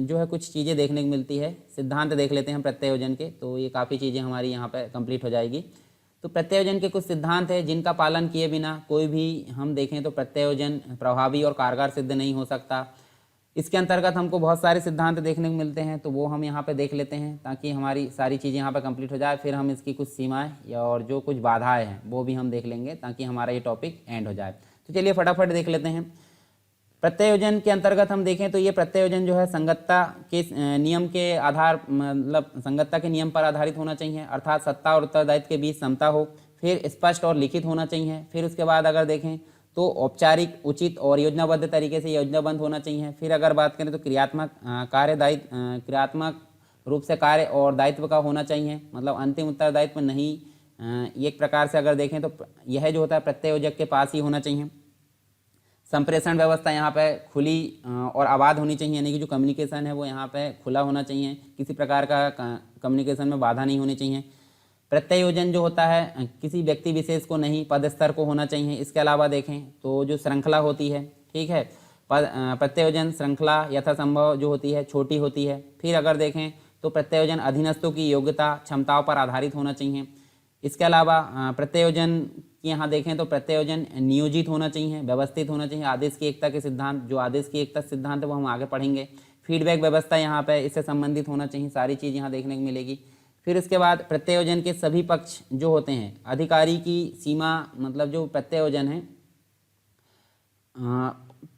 जो है कुछ चीज़ें देखने को मिलती है। सिद्धांत देख लेते हैं प्रत्यायोजन के, तो ये काफ़ी चीज़ें हमारी यहाँ पे कंप्लीट हो जाएगी। तो प्रत्यायोजन के कुछ सिद्धांत है जिनका पालन किए बिना कोई भी हम देखें तो प्रत्यायोजन प्रभावी और कारगर सिद्ध नहीं हो सकता। इसके अंतर्गत हमको बहुत सारे सिद्धांत देखने को मिलते हैं, तो वो हम यहाँ पे देख लेते हैं ताकि हमारी सारी चीज़ें यहाँ पे कंप्लीट हो जाए। फिर हम इसकी कुछ सीमाएं या और जो कुछ बाधाएं हैं वो भी हम देख लेंगे ताकि हमारा ये टॉपिक एंड हो जाए। तो चलिए फटाफट देख लेते हैं। प्रत्यायोजन के अंतर्गत हम देखें तो ये प्रत्यायोजन जो है संगतता के नियम के आधार मतलब संगतता के नियम पर आधारित होना चाहिए, अर्थात सत्ता और उत्तरदायित्व के बीच समता हो, फिर स्पष्ट और लिखित होना चाहिए, फिर उसके बाद अगर देखें तो औपचारिक, उचित और योजनाबद्ध तरीके से योजनाबद्ध होना चाहिए। फिर अगर बात करें तो क्रियात्मक रूप से कार्य और दायित्व का होना चाहिए, मतलब अंतिम उत्तरदायित्व नहीं। एक प्रकार से अगर देखें तो यह जो होता है प्रत्यायोजक के पास ही होना चाहिए। संप्रेषण व्यवस्था यहाँ पे खुली और आबाद होनी चाहिए, यानी कि जो कम्युनिकेशन है वो यहाँ पे खुला होना चाहिए, किसी प्रकार का कम्युनिकेशन में बाधा नहीं होनी चाहिए। प्रत्यायोजन जो होता है किसी व्यक्ति विशेष को नहीं, पद स्तर को होना चाहिए। इसके अलावा देखें तो जो श्रृंखला होती है, ठीक है, प्रत्यायोजन श्रृंखला यथासंभव जो होती है छोटी होती है। फिर अगर देखें तो प्रत्यायोजन अधीनस्थों की योग्यता क्षमताओं पर आधारित होना चाहिए। इसके अलावा प्रत्यायोजन की यहाँ देखें तो प्रत्यायोजन नियोजित होना चाहिए, व्यवस्थित होना चाहिए। आदेश की एकता के सिद्धांत, जो आदेश की एकता सिद्धांत है वो हम आगे पढ़ेंगे। फीडबैक व्यवस्था यहाँ पे इससे संबंधित होना चाहिए, सारी चीज़ यहाँ देखने को मिलेगी। फिर उसके बाद प्रत्यायोजन के सभी पक्ष जो होते हैं, अधिकारी की सीमा, मतलब जो प्रत्यायोजन है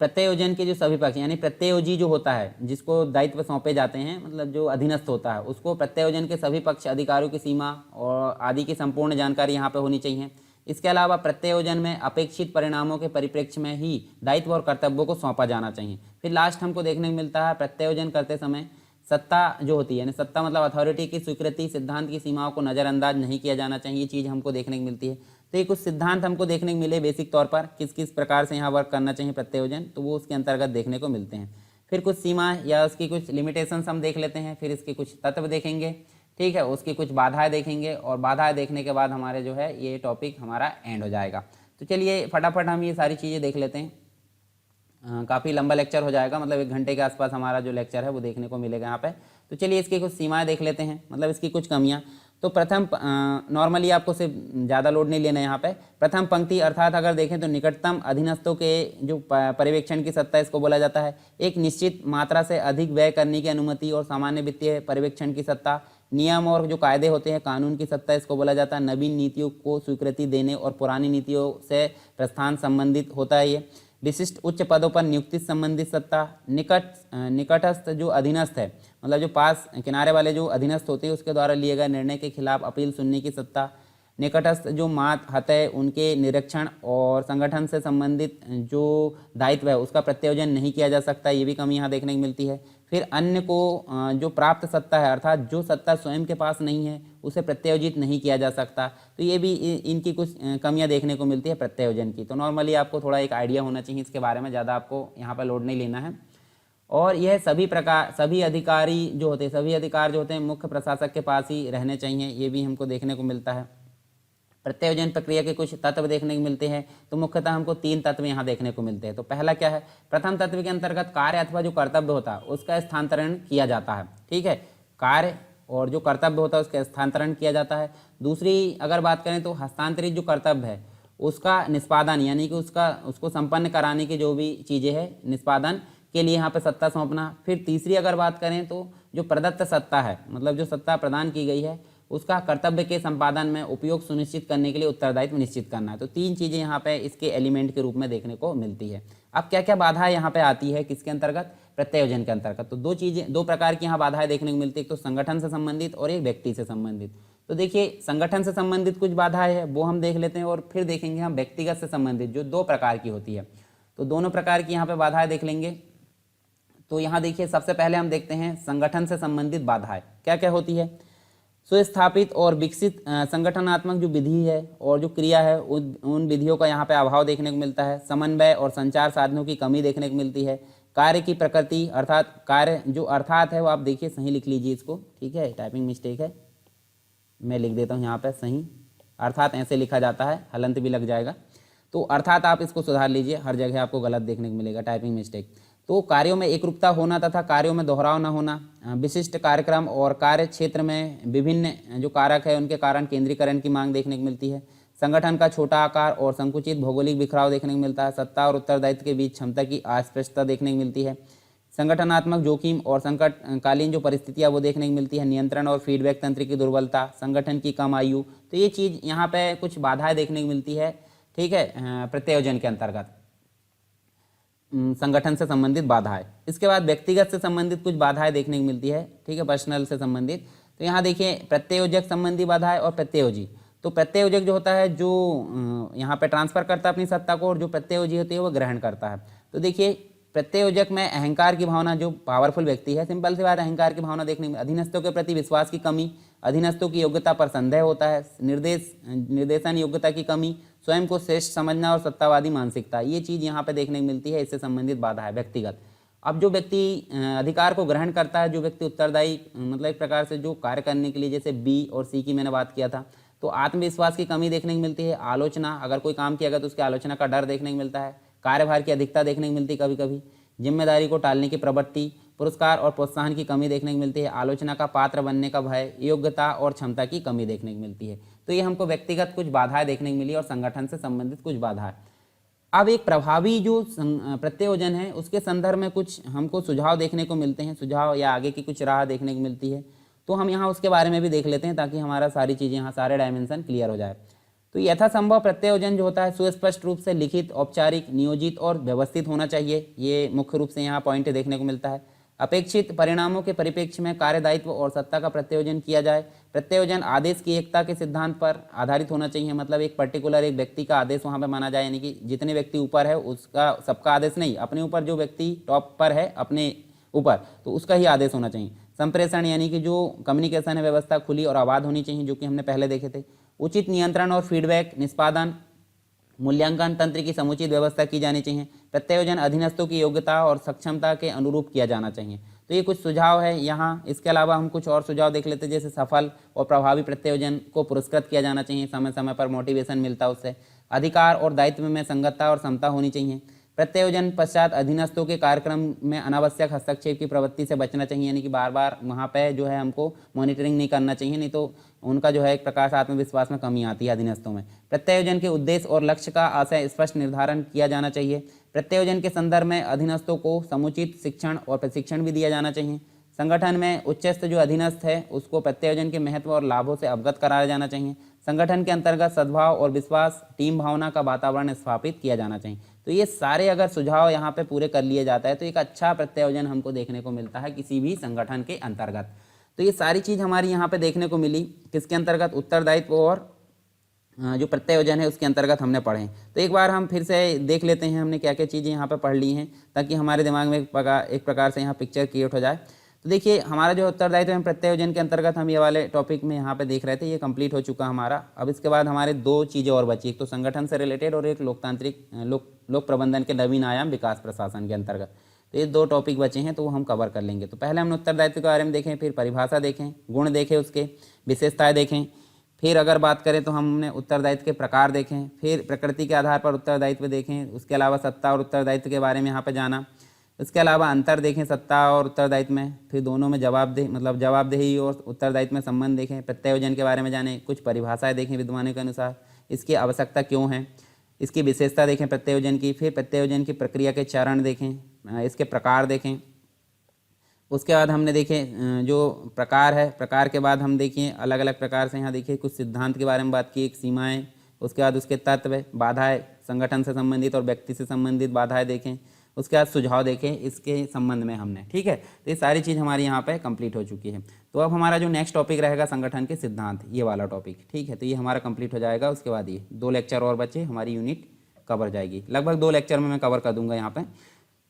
प्रत्यायोजन के जो सभी पक्ष यानी प्रत्यायोजी जो होता है जिसको दायित्व सौंपे जाते हैं, मतलब जो अधीनस्थ होता है, उसको प्रत्यायोजन के सभी पक्ष, अधिकारियों की सीमा और आदि की संपूर्ण जानकारी यहाँ पे होनी चाहिए। इसके अलावा प्रत्यायोजन में अपेक्षित परिणामों के परिप्रेक्ष्य में ही दायित्व और कर्तव्यों को सौंपा जाना चाहिए। फिर लास्ट हमको देखने को मिलता है प्रत्यायोजन करते समय सत्ता जो होती है, यानी सत्ता मतलब अथॉरिटी की स्वीकृति, सिद्धांत की सीमाओं को नज़रअंदाज नहीं किया जाना चाहिए। ये चीज़ हमको देखने को मिलती है। तो ये कुछ सिद्धांत हमको देखने को मिले बेसिक तौर पर, किस किस प्रकार से यहाँ वर्क करना चाहिए प्रत्यायोजन, तो वो उसके अंतर्गत देखने को मिलते हैं। फिर कुछ सीमा या उसकी कुछ लिमिटेशंस हम देख लेते हैं, फिर इसके कुछ तत्व देखेंगे, ठीक है, उसकी कुछ बाधाएं देखेंगे, और बाधाएं देखने के बाद हमारे जो है ये टॉपिक हमारा एंड हो जाएगा। तो चलिए फटाफट हम ये सारी चीज़ें देख लेते हैं। काफ़ी लंबा लेक्चर हो जाएगा, मतलब 1 घंटे के आसपास हमारा जो लेक्चर है वो देखने को मिलेगा यहाँ पे। तो चलिए इसकी कुछ सीमाएं देख लेते हैं, मतलब इसकी कुछ कमियाँ। तो प्रथम, नॉर्मली आपको सिर्फ ज़्यादा लोड नहीं लेना है यहाँ पे। प्रथम पंक्ति, अर्थात अगर देखें तो निकटतम अधीनस्थों के जो पर्यवेक्षण की सत्ता, इसको बोला जाता है। एक निश्चित मात्रा से अधिक व्यय करने की अनुमति और सामान्य वित्तीय पर्यवेक्षण की सत्ता, नियम और जो कायदे होते हैं, कानून की सत्ता, इसको बोला जाता है। नवीन नीतियों को स्वीकृति देने और पुरानी नीतियों से प्रस्थान संबंधित होता है ये। विशिष्ट उच्च पदों पर नियुक्ति संबंधित सत्ता, निकटस्थ जो अधीनस्थ है, मतलब जो पास किनारे वाले जो अधीनस्थ होते हैं उसके द्वारा लिए गए निर्णय के खिलाफ अपील सुनने की सत्ता, निकटस्थ जो मातहत है उनके निरीक्षण और संगठन से संबंधित जो दायित्व है उसका प्रत्यायोजन नहीं किया जा सकता, ये भी कमी यहाँ देखने को मिलती है। फिर अन्य को जो प्राप्त सत्ता है, अर्थात जो सत्ता स्वयं के पास नहीं है उसे प्रत्यायोजित नहीं किया जा सकता। तो ये भी इनकी कुछ कमियां देखने को मिलती है प्रत्यायोजन की। तो नॉर्मली आपको थोड़ा एक आइडिया होना चाहिए इसके बारे में, ज़्यादा आपको यहाँ पर लोड नहीं लेना है। और यह सभी अधिकारी जो होते हैं, सभी अधिकार जो होते हैं मुख्य प्रशासक के पास ही रहने चाहिए, ये भी हमको देखने को मिलता है। प्रत्यायोजन प्रक्रिया के कुछ तत्व देखने को मिलते हैं, तो मुख्यतः हमको 3 तत्व यहाँ देखने को मिलते हैं। तो पहला क्या है, प्रथम तत्व के अंतर्गत कार्य अथवा जो कर्तव्य होता है उसका स्थानांतरण किया जाता है, ठीक है, कार्य और जो कर्तव्य होता है उसका स्थानांतरण किया जाता है। दूसरी अगर बात करें तो हस्तांतरित जो कर्तव्य है उसका निष्पादन, यानी कि उसको संपन्न कराने की जो भी चीज़ें हैं निष्पादन के लिए यहाँ पर सत्ता सौंपना। फिर तीसरी अगर बात करें तो जो प्रदत्त सत्ता है, मतलब जो सत्ता प्रदान की गई है उसका कर्तव्य के संपादन में उपयोग सुनिश्चित करने के लिए उत्तरदायित्व निश्चित करना है। तो 3 चीज़ें यहाँ पे इसके एलिमेंट के रूप में देखने को मिलती है। अब क्या क्या बाधाएं यहाँ पे आती है किसके अंतर्गत, प्रत्यायोजन के अंतर्गत। तो 2 प्रकार की यहाँ बाधाएं देखने को मिलती है, एक तो संगठन से संबंधित और एक व्यक्ति से संबंधित। तो देखिए संगठन से संबंधित कुछ बाधाएं है वो हम देख लेते हैं, और फिर देखेंगे हम व्यक्तिगत से संबंधित जो 2 प्रकार की होती है। तो दोनों प्रकार की यहाँ पे बाधाएं देख लेंगे। तो यहाँ देखिए सबसे पहले हम देखते हैं संगठन से संबंधित बाधाएं क्या क्या होती है। सुस्थापित और विकसित संगठनात्मक जो विधि है और जो क्रिया है उन विधियों का यहाँ पे अभाव देखने को मिलता है। समन्वय और संचार साधनों की कमी देखने को मिलती है। कार्य की प्रकृति, अर्थात कार्य जो अर्थात है वो आप देखिए सही लिख लीजिए इसको, ठीक है, टाइपिंग मिस्टेक है, मैं लिख देता हूँ यहाँ पे सही, अर्थात ऐसे लिखा जाता है, हलंत भी लग जाएगा, तो अर्थात आप इसको सुधार लीजिए, हर जगह आपको गलत देखने को मिलेगा, टाइपिंग मिस्टेक। तो कार्यों में एकरूपता होना तथा कार्यों में दोहराव न होना, विशिष्ट कार्यक्रम और कार्य क्षेत्र में विभिन्न जो कारक है उनके कारण केंद्रीकरण की मांग देखने को मिलती है। संगठन का छोटा आकार और संकुचित भौगोलिक बिखराव देखने को मिलता है। सत्ता और उत्तरदायित्व के बीच क्षमता की अस्पष्टता देखने को मिलती है। संगठनात्मक जोखिम और संकटकालीन जो परिस्थितियाँ वो देखने को मिलती है। नियंत्रण और फीडबैक तंत्र की दुर्बलता, संगठन की कम आयु, तो ये चीज़ यहाँ पे कुछ बाधाएं देखने को मिलती है, ठीक है, प्रत्यायोजन के अंतर्गत। संगठन से संबंधित बाधाएं। इसके बाद व्यक्तिगत से संबंधित कुछ बाधाएं देखने को मिलती है, ठीक है, पर्सनल से संबंधित। तो यहाँ देखिए प्रत्ययोजक संबंधी बाधाएं और प्रत्ययोजी। तो प्रत्ययोजक जो होता है जो यहाँ पे ट्रांसफर करता है अपनी सत्ता को, और जो प्रत्ययोजी होती है वो ग्रहण करता है। तो देखिए प्रत्ययोजक में अहंकार की भावना, जो पावरफुल व्यक्ति है, सिंपल सी बात, अहंकार की भावना देखने में, अधीनस्थों के प्रति विश्वास की कमी, अधीनस्थों की योग्यता पर संदेह होता है, निर्देशन योग्यता की कमी, स्वयं को श्रेष्ठ समझना और सत्तावादी मानसिकता, ये चीज़ यहाँ पे देखने को मिलती है। इससे संबंधित बाधा है व्यक्तिगत। अब जो व्यक्ति अधिकार को ग्रहण करता है, जो व्यक्ति उत्तरदायी मतलब एक प्रकार से जो कार्य करने के लिए, जैसे बी और सी की मैंने बात किया था, तो आत्मविश्वास की कमी देखने को मिलती है। आलोचना, अगर कोई काम किया गया तो उसकी आलोचना का डर देखने को मिलता है। कार्यभार की अधिकता देखने को मिलती है कभी कभी। जिम्मेदारी को टालने की प्रवृत्ति, पुरस्कार और प्रोत्साहन की कमी देखने को मिलती है। आलोचना का पात्र बनने का भय, योग्यता और क्षमता की कमी देखने को मिलती है। तो ये हमको व्यक्तिगत कुछ बाधाएं देखने को मिली और संगठन से संबंधित कुछ बाधाएं। अब एक प्रभावी जो प्रत्ययोजन है उसके संदर्भ में कुछ हमको सुझाव देखने को मिलते हैं, सुझाव या आगे की कुछ राह देखने को मिलती है। तो हम यहाँ उसके बारे में भी देख लेते हैं ताकि हमारा सारी चीज़ें, यहाँ सारे डायमेंशन क्लियर हो जाए। तो यथासंभव प्रत्ययोजन जो होता है सुस्पष्ट रूप से लिखित, औपचारिक, नियोजित और व्यवस्थित होना चाहिए। ये मुख्य रूप से यहाँ पॉइंट देखने को मिलता है। अपेक्षित परिणामों के परिप्रेक्ष्य में कार्यदायित्व और सत्ता का प्रत्ययोजन किया जाए। प्रत्ययोजन आदेश की एकता के सिद्धांत पर आधारित होना चाहिए, मतलब एक पर्टिकुलर एक व्यक्ति का आदेश वहाँ पे माना जाए, यानी कि जितने व्यक्ति ऊपर है उसका सबका आदेश नहीं, अपने ऊपर जो व्यक्ति टॉप पर है अपने ऊपर, तो उसका ही आदेश होना चाहिए। संप्रेषण यानी कि जो कम्युनिकेशन है व्यवस्था खुली और आबाद होनी चाहिए, जो कि हमने पहले देखे थे। उचित नियंत्रण और फीडबैक, निष्पादन, मूल्यांकन तंत्र की समुचित व्यवस्था की जानी चाहिए। प्रत्ययोजन अधीनस्थों की योग्यता और सक्षमता के अनुरूप किया जाना चाहिए। तो ये कुछ सुझाव है यहाँ। इसके अलावा हम कुछ और सुझाव देख लेते हैं, जैसे सफल और प्रभावी प्रत्ययोजन को पुरस्कृत किया जाना चाहिए, समय समय पर मोटिवेशन मिलता है उससे। अधिकार और दायित्व में संगतता और समता होनी चाहिए। प्रत्ययोजन पश्चात अधीनस्थों के कार्यक्रम में अनावश्यक हस्तक्षेप की प्रवृत्ति से बचना चाहिए, यानी कि बार बार वहाँ पे जो है हमको मॉनिटरिंग नहीं करना चाहिए, नहीं तो उनका जो है एक प्रकार से आत्मविश्वास में कमी आती है अधीनस्थों में। प्रत्ययोजन के उद्देश्य और लक्ष्य का आशय स्पष्ट निर्धारण किया जाना चाहिए। प्रत्ययोजन के संदर्भ में अधीनस्थों को समुचित शिक्षण और प्रशिक्षण भी दिया जाना चाहिए। संगठन में उच्चस्थ जो अधीनस्थ है उसको प्रत्ययोजन के महत्व और लाभों से अवगत कराया जाना चाहिए। संगठन के अंतर्गत सद्भाव और विश्वास, टीम भावना का वातावरण स्थापित किया जाना चाहिए। तो ये सारे अगर सुझाव यहाँ पे पूरे कर लिए जाता है तो एक अच्छा प्रत्ययोजन हमको देखने को मिलता है किसी भी संगठन के अंतर्गत। तो ये सारी चीज़ हमारी यहाँ पे देखने को मिली किसके अंतर्गत, उत्तरदायित्व और जो प्रत्ययोजन है उसके अंतर्गत हमने पढ़े। तो एक बार हम फिर से देख लेते हैं हमने क्या क्या चीज़ें यहाँ पे पढ़ ली हैं, ताकि हमारे दिमाग में एक प्रकार से यहाँ पिक्चर क्रिएट हो जाए। तो देखिए हमारा जो उत्तरदायित्व है प्रत्ययोजन के अंतर्गत हम ये वाले टॉपिक में यहाँ पे देख रहे थे, ये कंप्लीट हो चुका हमारा। अब इसके बाद हमारे दो चीज़ें और बची, एक तो संगठन से रिलेटेड और एक लोकतांत्रिक लोक प्रबंधन के नवीन आयाम विकास प्रशासन के अंतर्गत। तो ये दो टॉपिक बचे हैं तो वो हम कवर कर लेंगे। तो पहले हमने उत्तरदायित्व के बारे में देखें, फिर परिभाषा देखें, गुण देखें, उसके विशेषताएँ देखें, फिर अगर बात करें तो हमने उत्तरदायित्व के प्रकार देखें, फिर प्रकृति के आधार पर उत्तरदायित्व देखें, उसके अलावा सत्ता और उत्तरदायित्व के बारे में यहाँ पर जाना, इसके अलावा अंतर देखें सत्ता और उत्तरदायित्व में, फिर दोनों में जवाबदेही और उत्तरदायित्व में संबंध देखें, प्रत्ययोजन के बारे में जानें, कुछ परिभाषाएं देखें विद्वानों के अनुसार, इसकी आवश्यकता क्यों है, इसकी विशेषता देखें प्रत्ययोजन की, फिर प्रत्ययोजन की प्रक्रिया के चरण देखें, इसके प्रकार देखें। उसके बाद हमने देखे जो प्रकार है, प्रकार के बाद हम देखिए अलग अलग प्रकार से यहाँ देखिए कुछ सिद्धांत के बारे में बात की, एक सीमाएँ, उसके बाद उसके तत्व, बाधाएँ, संगठन से संबंधित और व्यक्ति से संबंधित बाधाएँ देखें, उसके बाद सुझाव देखें इसके संबंध में हमने, ठीक है। तो ये सारी चीज़ हमारी यहाँ पे कंप्लीट हो चुकी है। तो अब हमारा जो नेक्स्ट टॉपिक रहेगा संगठन के सिद्धांत, ये वाला टॉपिक, ठीक है। तो ये हमारा कंप्लीट हो जाएगा। उसके बाद ये 2 लेक्चर और बचे, हमारी यूनिट कवर जाएगी। लगभग 2 लेक्चर में मैं कवर कर दूंगा यहाँ पे।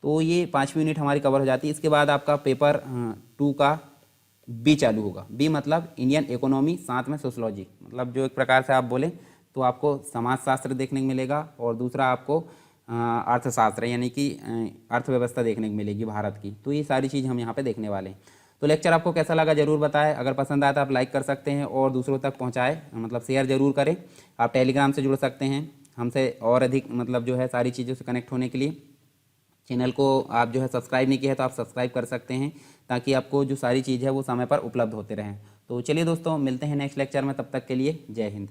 तो ये 5वीं यूनिट हमारी कवर हो जाती है। इसके बाद आपका पेपर 2 का बी चालू होगा। बी मतलब इंडियन इकोनॉमी, साथ में सोशलॉजी, मतलब जो एक प्रकार से आप बोले तो आपको समाजशास्त्र देखने को मिलेगा और दूसरा आपको अर्थशास्त्र यानी कि अर्थव्यवस्था देखने को मिलेगी भारत की। तो ये सारी चीज़ हम यहाँ पे देखने वाले हैं। तो लेक्चर आपको कैसा लगा जरूर बताएं। अगर पसंद आया तो आप लाइक कर सकते हैं और दूसरों तक पहुँचाएं, मतलब शेयर जरूर करें। आप टेलीग्राम से जुड़ सकते हैं हमसे और अधिक मतलब जो है सारी चीज़ों से कनेक्ट होने के लिए। चैनल को आप जो है सब्सक्राइब नहीं किया है तो आप सब्सक्राइब कर सकते हैं, ताकि आपको जो सारी चीज़ है वो समय पर उपलब्ध होते रहें। तो चलिए दोस्तों, मिलते हैं नेक्स्ट लेक्चर में, तब तक के लिए जय हिंद।